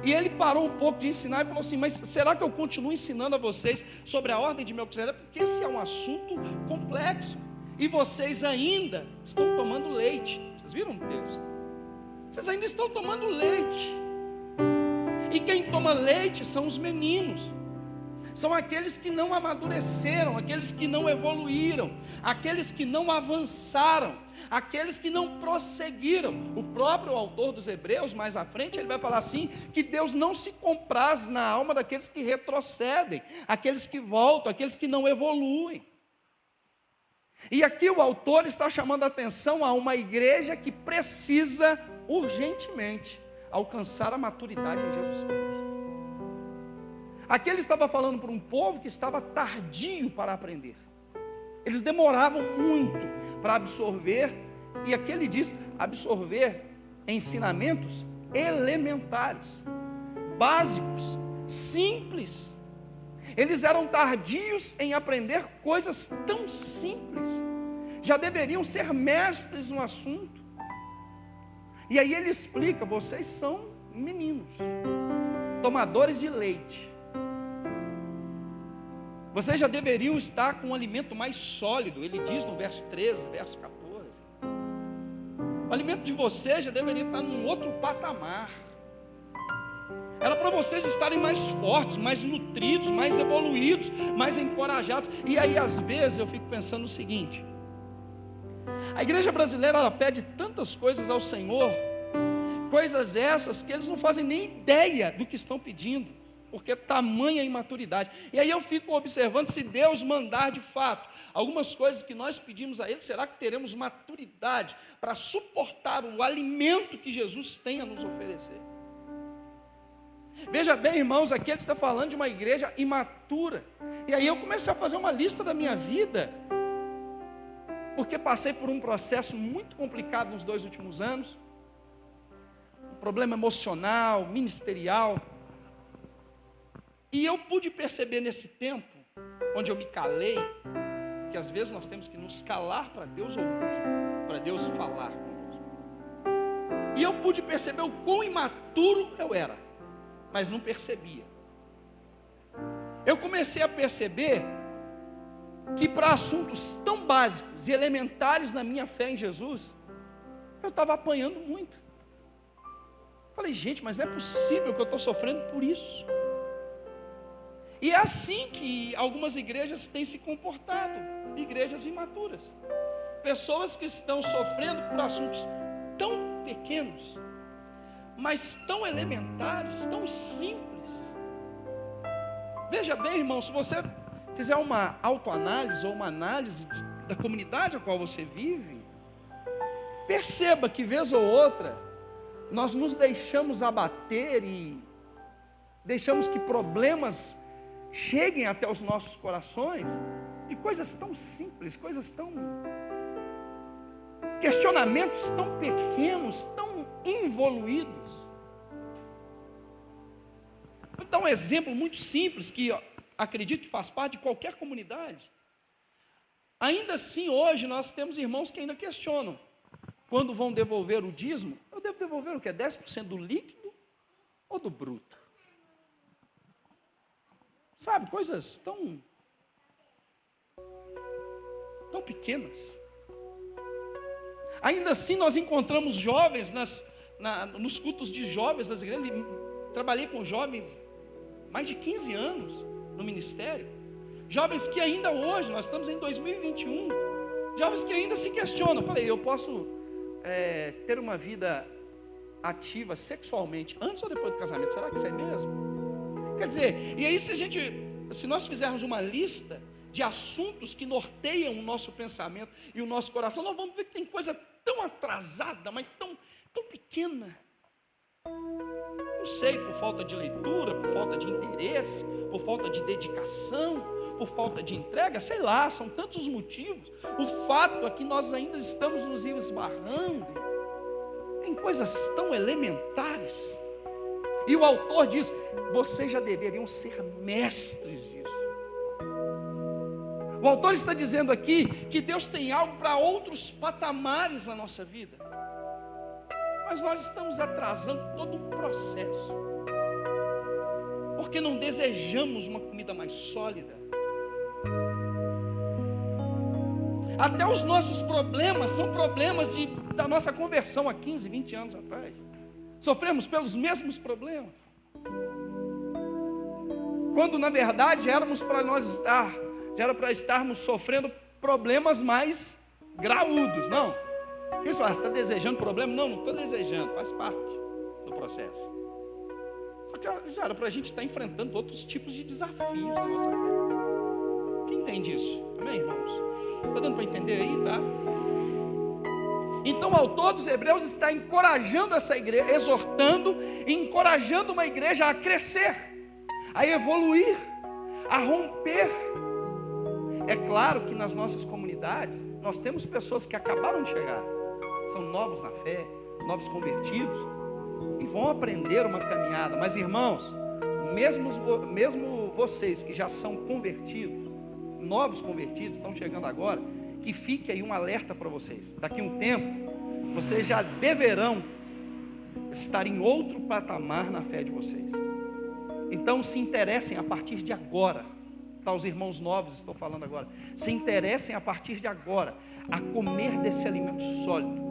E ele parou um pouco de ensinar e falou assim: mas será que eu continuo ensinando a vocês sobre a ordem de Melquisedeque? Porque esse é um assunto complexo, e vocês ainda estão tomando leite. Vocês viram o texto? Vocês ainda estão tomando leite. E quem toma leite são os meninos. São aqueles que não amadureceram, aqueles que não evoluíram, aqueles que não avançaram, aqueles que não prosseguiram. O próprio autor dos Hebreus, mais à frente, ele vai falar assim, que Deus não se compraz na alma daqueles que retrocedem, aqueles que voltam, aqueles que não evoluem. E aqui o autor está chamando a atenção a uma igreja que precisa urgentemente alcançar a maturidade em Jesus Cristo. Aqui ele estava falando para um povo que estava tardio para aprender. Eles demoravam muito para absorver, e aqui ele diz, absorver ensinamentos elementares, básicos, simples. Eles eram tardios em aprender coisas tão simples, já deveriam ser mestres no assunto. E aí ele explica: vocês são meninos, tomadores de leite. Vocês já deveriam estar com um alimento mais sólido. Ele diz no verso 13, verso 14. O alimento de vocês já deveria estar num outro patamar. Era para vocês estarem mais fortes, mais nutridos, mais evoluídos, mais encorajados. E aí às vezes eu fico pensando o seguinte: a igreja brasileira, ela pede tantas coisas ao Senhor, coisas essas que eles não fazem nem ideia do que estão pedindo, porque tamanha imaturidade. E aí eu fico observando, se Deus mandar de fato algumas coisas que nós pedimos a Ele, será que teremos maturidade para suportar o alimento que Jesus tem a nos oferecer? Veja bem, irmãos, aqui ele está falando de uma igreja imatura. E aí eu comecei a fazer uma lista da minha vida, porque passei por um processo muito complicado nos 2 últimos anos, um problema emocional, ministerial. E eu pude perceber nesse tempo, onde eu me calei, que às vezes nós temos que nos calar para Deus ouvir, para Deus falar conosco. E eu pude perceber o quão imaturo eu era, mas não percebia. Eu comecei a perceber que para assuntos tão básicos e elementares na minha fé em Jesus, eu estava apanhando muito. Falei: gente, mas não é possível que eu estou sofrendo por isso. E é assim que algumas igrejas têm se comportado, igrejas imaturas. Pessoas que estão sofrendo por assuntos tão pequenos, mas tão elementares, tão simples. Veja bem, irmão, se você fizer uma autoanálise ou uma análise da comunidade a qual você vive, perceba que vez ou outra, nós nos deixamos abater e deixamos que problemas cheguem até os nossos corações, de coisas tão simples, coisas tão... questionamentos tão pequenos, tão involuídos. Vou dar um exemplo muito simples, que acredito que faz parte de qualquer comunidade. Ainda assim, hoje, nós temos irmãos que ainda questionam, quando vão devolver o dízimo, eu devo devolver o quê? 10% do líquido ou do bruto? Sabe, coisas tão pequenas. Ainda assim nós encontramos jovens nos cultos de jovens das igrejas. Trabalhei com jovens mais de 15 anos no ministério. Jovens que ainda hoje, nós estamos em 2021, jovens que ainda se questionam: peraí, eu posso ter uma vida ativa sexualmente antes ou depois do casamento? Será que isso é mesmo? Quer dizer, e aí se nós fizermos uma lista de assuntos que norteiam o nosso pensamento e o nosso coração, nós vamos ver que tem coisa tão atrasada, mas tão pequena. Não sei, por falta de leitura, por falta de interesse, por falta de dedicação, por falta de entrega, sei lá, são tantos motivos. O fato é que nós ainda estamos nos esbarrando em coisas tão elementares. E o autor diz: vocês já deveriam ser mestres disso. O autor está dizendo aqui que Deus tem algo para outros patamares na nossa vida. Mas nós estamos atrasando todo um processo. Porque não desejamos uma comida mais sólida. Até os nossos problemas são problemas da nossa conversão há 15, 20 anos atrás. Sofremos pelos mesmos problemas. Quando na verdade já era para estarmos sofrendo problemas mais graúdos. Não. Isso, você está desejando problema? Não estou desejando, faz parte do processo. Só que já era para a gente estar enfrentando outros tipos de desafios na nossa vida. Quem entende isso? Amém, irmãos? Está dando para entender aí, tá? Então o autor dos Hebreus está encorajando essa igreja, exortando e encorajando uma igreja a crescer, a evoluir, a romper. É claro que nas nossas comunidades nós temos pessoas que acabaram de chegar, são novos na fé, novos convertidos, e vão aprender uma caminhada. Mas irmãos, mesmo vocês que já são convertidos, novos convertidos, estão chegando agora, que fique aí um alerta para vocês. Daqui a um tempo, vocês já deverão estar em outro patamar na fé de vocês. Então se interessem a partir de agora. Para os irmãos novos estou falando agora. Se interessem a partir de agora a comer desse alimento sólido.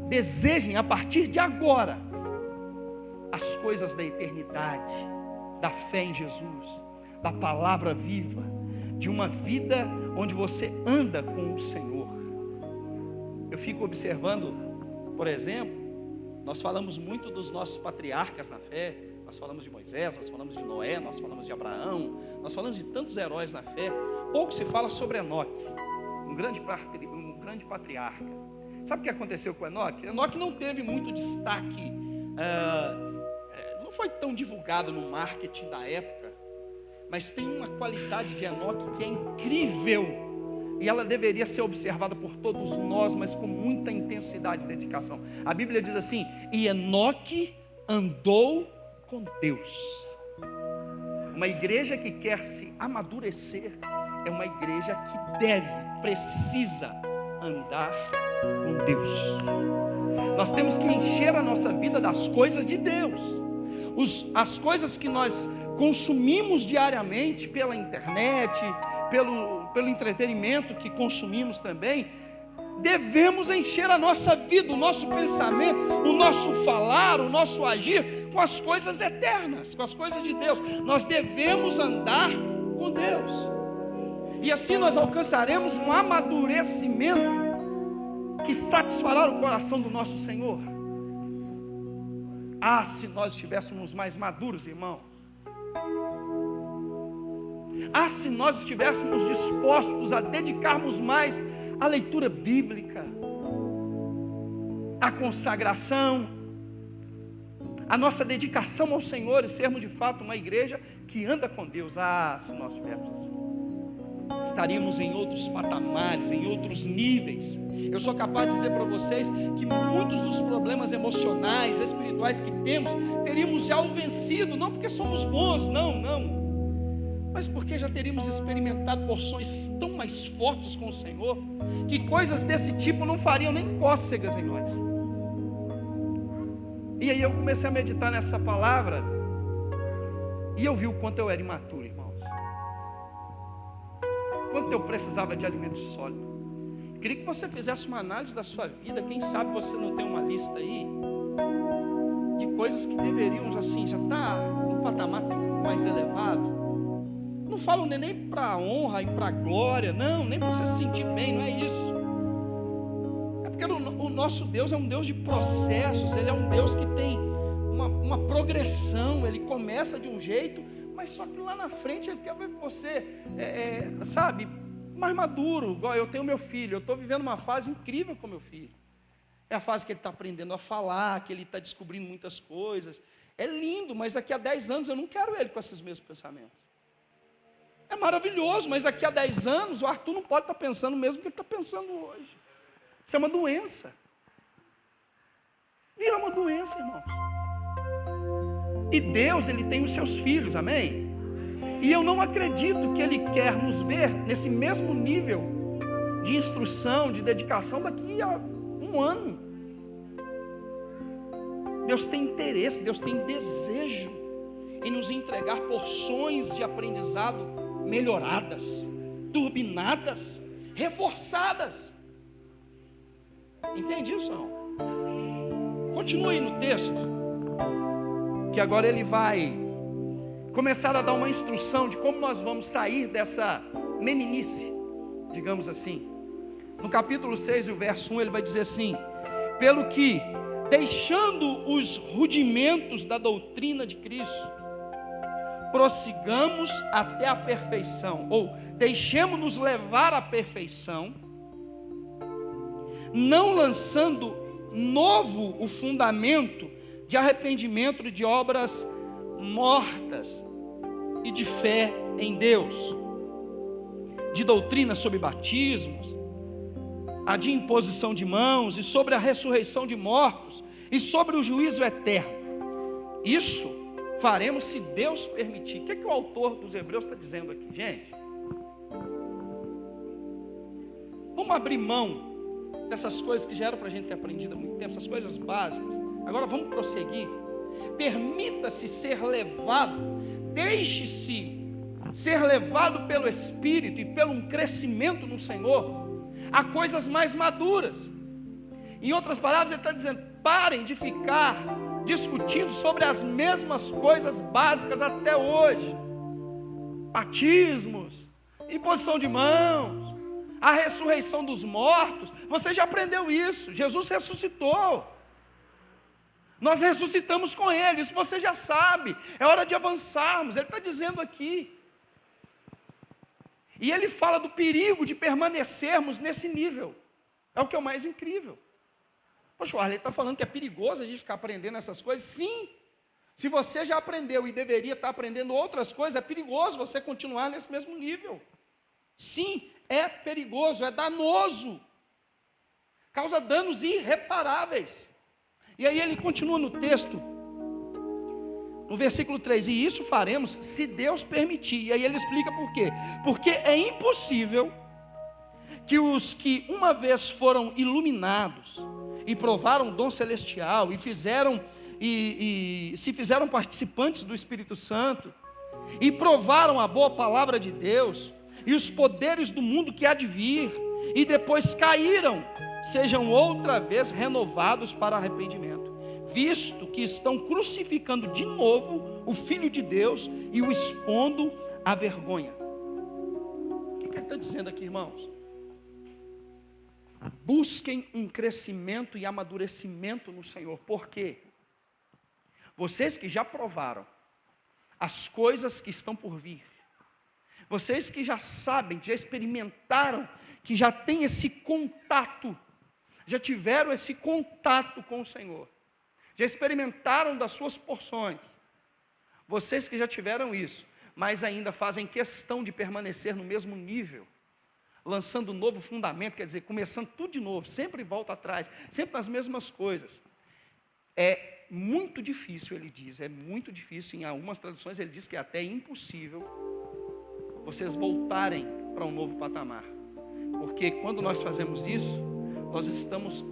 Desejem a partir de agora as coisas da eternidade, da fé em Jesus, da palavra viva, de uma vida onde você anda com o Senhor. Eu fico observando, por exemplo, nós falamos muito dos nossos patriarcas na fé. Nós falamos de Moisés, nós falamos de Noé, nós falamos de Abraão, nós falamos de tantos heróis na fé. Pouco se fala sobre Enoque, um grande patriarca. Sabe o que aconteceu com Enoque? Enoque não teve muito destaque, não foi tão divulgado no marketing da época, mas tem uma qualidade de Enoque que é incrível, e ela deveria ser observada por todos nós, mas com muita intensidade e dedicação. A Bíblia diz assim: e Enoque andou com Deus. Uma igreja que quer se amadurecer é uma igreja que precisa andar com Deus. Nós temos que encher a nossa vida das coisas de Deus. As coisas que nós consumimos diariamente pela internet, pelo entretenimento que consumimos também, devemos encher a nossa vida, o nosso pensamento, o nosso falar, o nosso agir com as coisas eternas, com as coisas de Deus. Nós devemos andar com Deus, e assim nós alcançaremos um amadurecimento que satisfará o coração do nosso Senhor. Ah, se nós estivéssemos mais maduros, irmão. Ah, se nós estivéssemos dispostos a dedicarmos mais a leitura bíblica, a consagração, a nossa dedicação ao Senhor e sermos de fato uma igreja que anda com Deus. Ah, se nós tivéssemos assim, estaríamos em outros patamares, em outros níveis. Eu sou capaz de dizer para vocês que muitos dos problemas emocionais, espirituais que temos, teríamos já o vencido, não porque somos bons, não, mas porque já teríamos experimentado porções tão mais fortes com o Senhor, que coisas desse tipo não fariam nem cócegas em nós. E aí eu comecei a meditar nessa palavra, e eu vi o quanto eu era imaturo, irmãos. Quanto eu precisava de alimento sólido. Eu queria que você fizesse uma análise da sua vida. Quem sabe você não tem uma lista aí de coisas que deveriam assim, já estar num patamar mais elevado. Não falo nem para honra e para glória, não, nem para você se sentir bem, não é isso. É porque o nosso Deus é um Deus de processos, Ele é um Deus que tem uma progressão. Ele começa de um jeito, mas só que lá na frente Ele quer ver você, sabe, mais maduro. Igual eu tenho meu filho, eu estou vivendo uma fase incrível com meu filho. É a fase que ele está aprendendo a falar, que ele está descobrindo muitas coisas. É lindo, mas daqui a 10 anos eu não quero ele com esses mesmos pensamentos. É maravilhoso, mas daqui a 10 anos o Arthur não pode estar pensando o mesmo que ele está pensando hoje. Isso é uma doença. Vira uma doença, irmãos. E Deus, Ele tem os seus filhos, amém? E eu não acredito que Ele quer nos ver nesse mesmo nível de instrução, de dedicação daqui a um ano. Deus tem interesse, Deus tem desejo em nos entregar porções de aprendizado melhoradas, turbinadas, reforçadas. Entende isso, não? Continue no texto, que agora ele vai começar a dar uma instrução de como nós vamos sair dessa meninice, digamos assim. No capítulo 6, o verso 1, ele vai dizer assim: pelo que, deixando os rudimentos da doutrina de Cristo, prossigamos até a perfeição, ou deixemos-nos levar à perfeição, não lançando novo o fundamento de arrependimento de obras mortas e de fé em Deus, de doutrina sobre batismos, a de imposição de mãos, e sobre a ressurreição de mortos, e sobre o juízo eterno. Isso faremos se Deus permitir. O que é que o autor dos Hebreus está dizendo aqui, gente? Vamos abrir mão dessas coisas que já eram para a gente ter aprendido há muito tempo, essas coisas básicas. Agora vamos prosseguir. Permita-se ser levado, deixe-se ser levado pelo Espírito e pelo um crescimento no Senhor a coisas mais maduras. Em outras palavras, ele está dizendo: parem de ficar discutindo sobre as mesmas coisas básicas até hoje. Batismos, imposição de mãos, a ressurreição dos mortos. Você já aprendeu isso. Jesus ressuscitou. Nós ressuscitamos com Ele. Isso você já sabe. É hora de avançarmos. Ele está dizendo aqui. E ele fala do perigo de permanecermos nesse nível. É o que é o mais incrível. Poxa, o Arley está falando que é perigoso a gente ficar aprendendo essas coisas. Sim, se você já aprendeu e deveria estar aprendendo outras coisas, é perigoso você continuar nesse mesmo nível. Sim, é perigoso, é danoso. Causa danos irreparáveis. E aí ele continua no texto, no versículo 3, e isso faremos se Deus permitir. E aí ele explica por quê. Porque é impossível que os que uma vez foram iluminados e provaram o dom celestial e se fizeram participantes do Espírito Santo e provaram a boa palavra de Deus e os poderes do mundo que há de vir e depois caíram, sejam outra vez renovados para arrependimento, visto que estão crucificando de novo o Filho de Deus e o expondo à vergonha. O que ele está dizendo aqui, irmãos? Busquem um crescimento e amadurecimento no Senhor. Por quê? Vocês que já provaram as coisas que estão por vir, vocês que já sabem, já experimentaram, que já têm esse contato, já tiveram esse contato com o Senhor, já experimentaram das suas porções, vocês que já tiveram isso, mas ainda fazem questão de permanecer no mesmo nível, lançando um novo fundamento, quer dizer, começando tudo de novo, sempre volta atrás, sempre nas mesmas coisas. É muito difícil, ele diz, é muito difícil, em algumas traduções ele diz que é até impossível vocês voltarem para um novo patamar, porque quando nós fazemos isso, nós estamos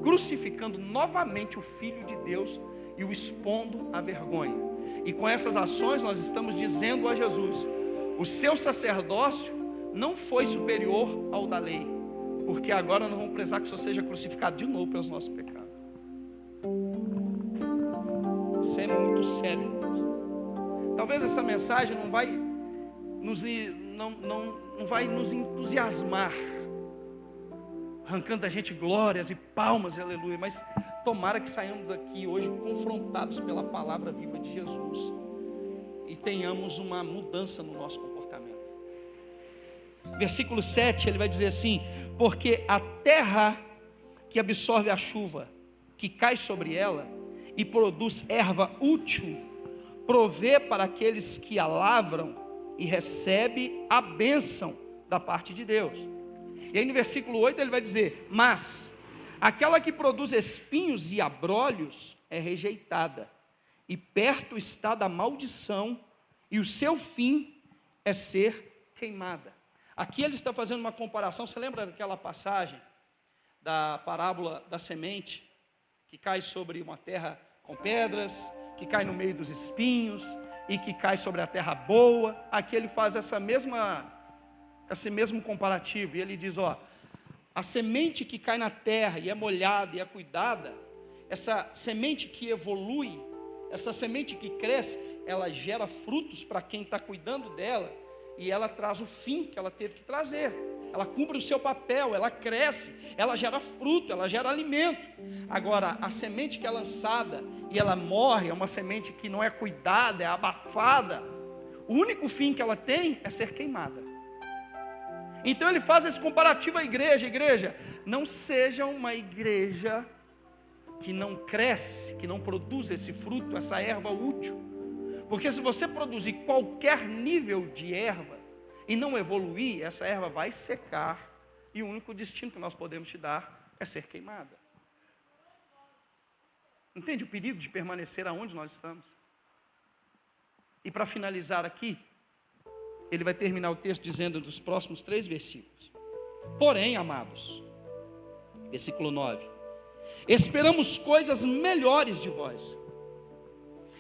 crucificando novamente o Filho de Deus e o expondo à vergonha, e com essas ações nós estamos dizendo a Jesus: o seu sacerdócio não foi superior ao da lei, porque agora nós vamos precisar que o Senhor seja crucificado de novo pelos nossos pecados. Isso é muito sério, irmãos. Talvez essa mensagem não vai nos entusiasmar, arrancando da gente glórias e palmas, aleluia. Mas tomara que saiamos daqui hoje confrontados pela palavra viva de Jesus e tenhamos uma mudança no nosso comportamento. Versículo 7, ele vai dizer assim: porque a terra que absorve a chuva, que cai sobre ela e produz erva útil, provê para aqueles que a lavram e recebe a bênção da parte de Deus. E aí no versículo 8 ele vai dizer: mas aquela que produz espinhos e abrolhos é rejeitada, e perto está da maldição, e o seu fim é ser queimada. Aqui ele está fazendo uma comparação. Você lembra daquela passagem da parábola da semente, que cai sobre uma terra com pedras, que cai no meio dos espinhos, e que cai sobre a terra boa? Aqui ele faz esse mesmo comparativo, e ele diz: ó, a semente que cai na terra e é molhada e é cuidada, essa semente que evolui, essa semente que cresce, ela gera frutos para quem está cuidando dela, e ela traz o fim que ela teve que trazer. Ela cumpre o seu papel, ela cresce, ela gera fruto, ela gera alimento. Agora, a semente que é lançada e ela morre, é uma semente que não é cuidada, é abafada, o único fim que ela tem é ser queimada. Então ele faz esse comparativo à igreja. Igreja, não seja uma igreja que não cresce, que não produz esse fruto, essa erva útil. Porque se você produzir qualquer nível de erva e não evoluir, essa erva vai secar, e o único destino que nós podemos te dar é ser queimada. Entende o perigo de permanecer aonde nós estamos? E para finalizar aqui, ele vai terminar o texto dizendo dos próximos 3 versículos: porém, amados, versículo 9, esperamos coisas melhores de vós,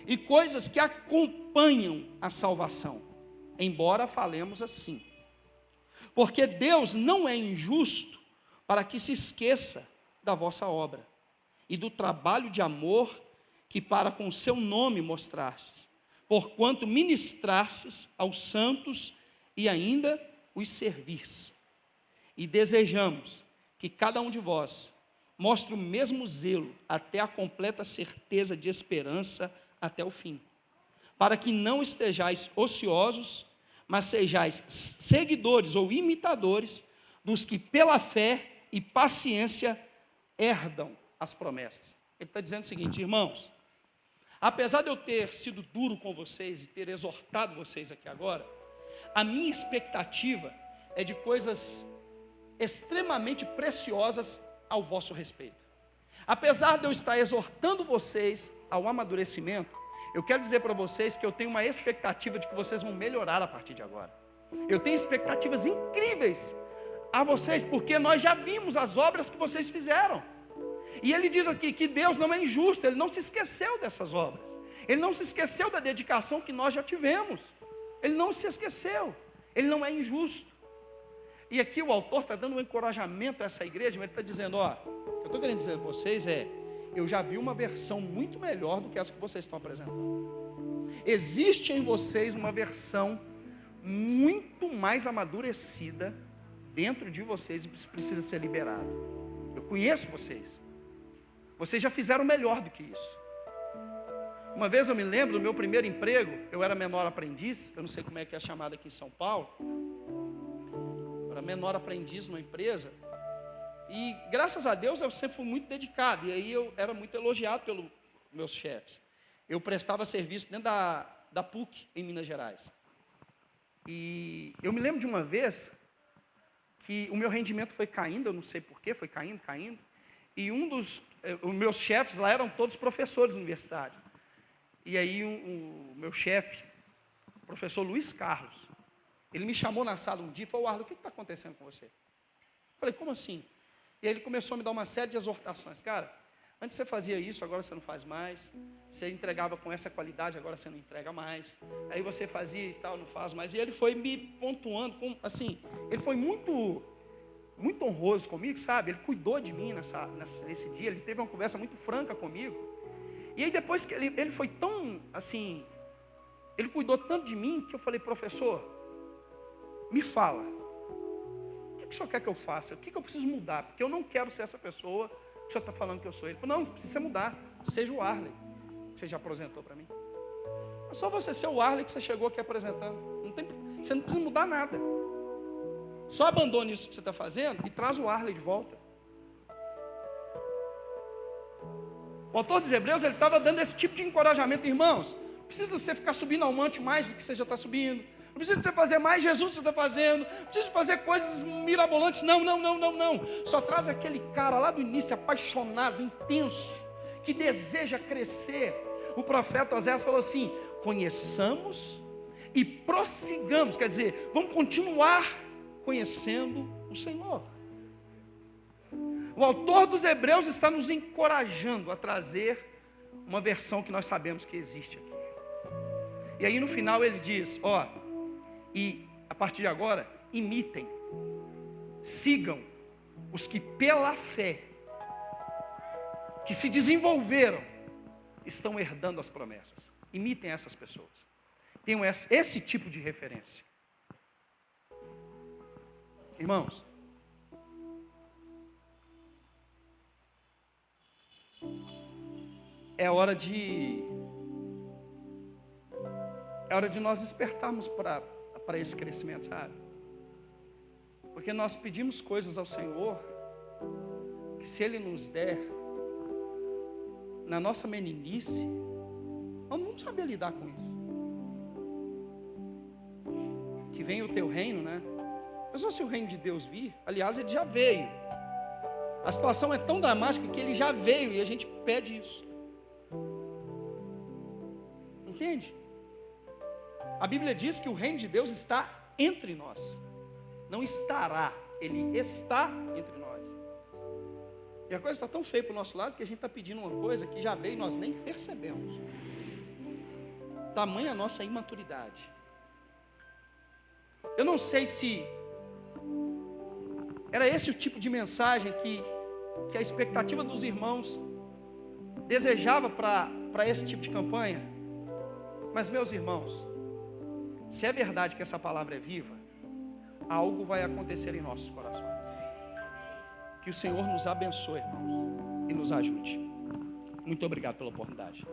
e coisas que acompanham a salvação, embora falemos assim. Porque Deus não é injusto para que se esqueça da vossa obra e do trabalho de amor que para com seu nome mostrastes, porquanto ministrastes aos santos e ainda os servis. E desejamos que cada um de vós mostre o mesmo zelo até a completa certeza de esperança até o fim, para que não estejais ociosos, mas sejais seguidores ou imitadores dos que pela fé e paciência herdam as promessas. Ele está dizendo o seguinte: irmãos, apesar de eu ter sido duro com vocês e ter exortado vocês aqui agora, a minha expectativa é de coisas extremamente preciosas ao vosso respeito. Apesar de eu estar exortando vocês ao amadurecimento, eu quero dizer para vocês que eu tenho uma expectativa de que vocês vão melhorar a partir de agora. Eu tenho expectativas incríveis a vocês, porque nós já vimos as obras que vocês fizeram. E ele diz aqui que Deus não é injusto, Ele não se esqueceu dessas obras. Ele não se esqueceu da dedicação que nós já tivemos. Ele não se esqueceu, Ele não é injusto. E aqui o autor está dando um encorajamento a essa igreja, mas ele está dizendo: ó, o que eu estou querendo dizer a vocês é, eu já vi uma versão muito melhor do que essa que vocês estão apresentando. Existe em vocês uma versão muito mais amadurecida dentro de vocês e precisa ser liberada. Eu conheço vocês. Vocês já fizeram melhor do que isso. Uma vez eu me lembro do meu primeiro emprego, eu era menor aprendiz, eu não sei como é que é chamado aqui em São Paulo. Eu era menor aprendiz numa empresa. E graças a Deus eu sempre fui muito dedicado, e aí eu era muito elogiado pelos meus chefes. Eu prestava serviço dentro da PUC, em Minas Gerais. E eu me lembro de uma vez que o meu rendimento foi caindo, eu não sei porquê, foi caindo. E os meus chefes lá eram todos professores universitários. E aí o meu chefe, o professor Luiz Carlos, ele me chamou na sala um dia e falou: Arlo, o que está acontecendo com você? Eu falei: como assim? E aí ele começou a me dar uma série de exortações. Cara, antes você fazia isso, agora você não faz mais. Você entregava com essa qualidade, agora você não entrega mais. Aí você fazia e tal, não faz mais. E ele foi me pontuando, assim, ele foi muito honroso comigo, sabe? Ele cuidou de mim nesse dia, ele teve uma conversa muito franca comigo. E aí depois que ele foi tão, assim, ele cuidou tanto de mim, que eu falei: professor, me fala, o que o senhor quer que eu faça? O que eu preciso mudar? Porque eu não quero ser essa pessoa que o senhor está falando que eu sou. Ele falou, não precisa mudar. Seja o Arley, que você já apresentou para mim. É só você ser o Arley que você chegou aqui apresentando. Você não precisa mudar nada. Só abandone isso que você está fazendo e traz o Arley de volta. O autor dos Hebreus, ele estava dando esse tipo de encorajamento. Irmãos, não precisa você ficar subindo ao monte mais do que você já está subindo. Não precisa você fazer mais Jesus que você está fazendo. Não precisa fazer coisas mirabolantes. Não. Só traz aquele cara lá do início, apaixonado, intenso, que deseja crescer. O profeta Oséias falou assim, conheçamos e prossigamos. Quer dizer, vamos continuar conhecendo o Senhor. O autor dos Hebreus está nos encorajando a trazer uma versão que nós sabemos que existe aqui. E aí no final ele diz, e a partir de agora, imitem, sigam os que pela fé, que se desenvolveram, estão herdando as promessas. Imitem essas pessoas. Tenham esse tipo de referência. Irmãos, é hora de nós despertarmos para esse crescimento, sabe? Porque nós pedimos coisas ao Senhor, que se Ele nos der, na nossa meninice, nós não vamos saber lidar com isso. Que venha o teu reino, né? Mas só se o reino de Deus vir, aliás, ele já veio. A situação é tão dramática que ele já veio e a gente pede isso. Entende? A Bíblia diz que o reino de Deus está entre nós. Não estará, ele está entre nós. E a coisa está tão feia para o nosso lado que a gente está pedindo uma coisa que já veio e nós nem percebemos. Tamanha a nossa imaturidade. Eu não sei se era esse o tipo de mensagem que a expectativa dos irmãos desejava para esse tipo de campanha. Mas, meus irmãos, se é verdade que essa palavra é viva, algo vai acontecer em nossos corações. Que o Senhor nos abençoe, irmãos, e nos ajude. Muito obrigado pela oportunidade.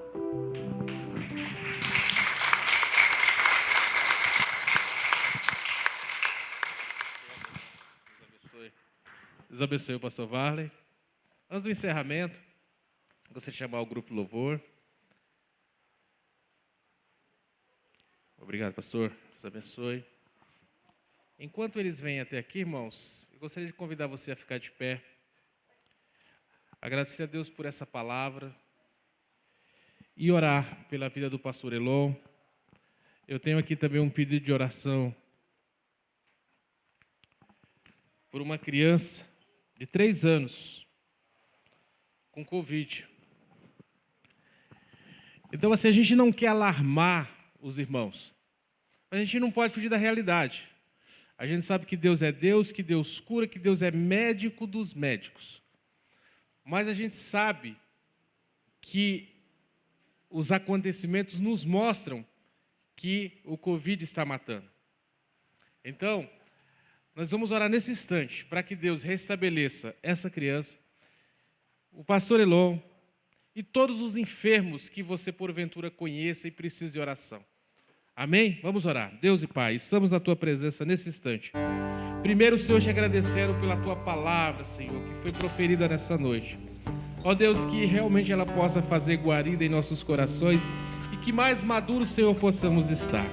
Deus abençoe o pastor Varley. Antes do encerramento, gostaria de chamar o grupo Louvor. Obrigado, pastor. Deus abençoe. Enquanto eles vêm até aqui, irmãos, eu gostaria de convidar você a ficar de pé. Agradecer a Deus por essa palavra e orar pela vida do pastor Elon. Eu tenho aqui também um pedido de oração por uma criança de 3 anos com Covid. Então, assim, a gente não quer alarmar os irmãos, mas a gente não pode fugir da realidade. A gente sabe que Deus é Deus, que Deus cura, que Deus é médico dos médicos. Mas a gente sabe que os acontecimentos nos mostram que o Covid está matando. Então, nós vamos orar nesse instante para que Deus restabeleça essa criança, o pastor Elon e todos os enfermos que você porventura conheça e precise de oração. Amém? Vamos orar. Deus e Pai, estamos na Tua presença nesse instante. Primeiro, Senhor, te agradecendo pela Tua palavra, Senhor, que foi proferida nessa noite. Ó Deus, que realmente ela possa fazer guarida em nossos corações e que mais maduros, Senhor, possamos estar.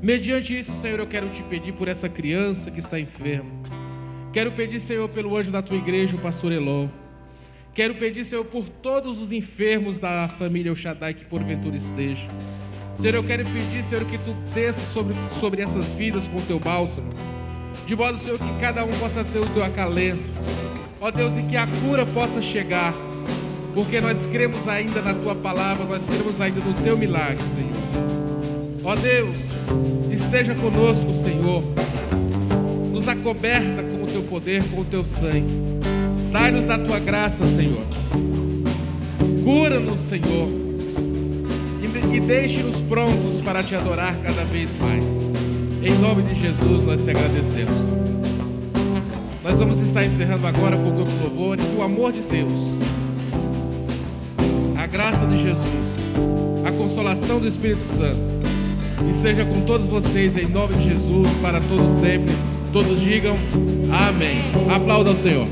Mediante isso, Senhor, eu quero te pedir por essa criança que está enferma. Quero pedir, Senhor, pelo anjo da Tua igreja, o pastor Elon. Quero pedir, Senhor, por todos os enfermos da família El Shaddai que porventura estejam. Senhor, eu quero pedir, Senhor, que Tu desça sobre essas vidas com o Teu bálsamo, de modo, Senhor, que cada um possa ter o Teu acalento. Ó Deus, e que a cura possa chegar, porque nós cremos ainda na Tua palavra, nós cremos ainda no Teu milagre, Senhor. Ó Deus, esteja conosco, Senhor, nos acoberta com o Teu poder, com o Teu sangue. Dai-nos da Tua graça, Senhor. Cura-nos, Senhor. E deixe-nos prontos para Te adorar cada vez mais. Em nome de Jesus nós te agradecemos. Nós vamos estar encerrando agora com o grupo louvor, e que o amor de Deus, a graça de Jesus, a consolação do Espírito Santo, e seja com todos vocês em nome de Jesus, para todos sempre. Todos digam amém. Aplauda ao Senhor.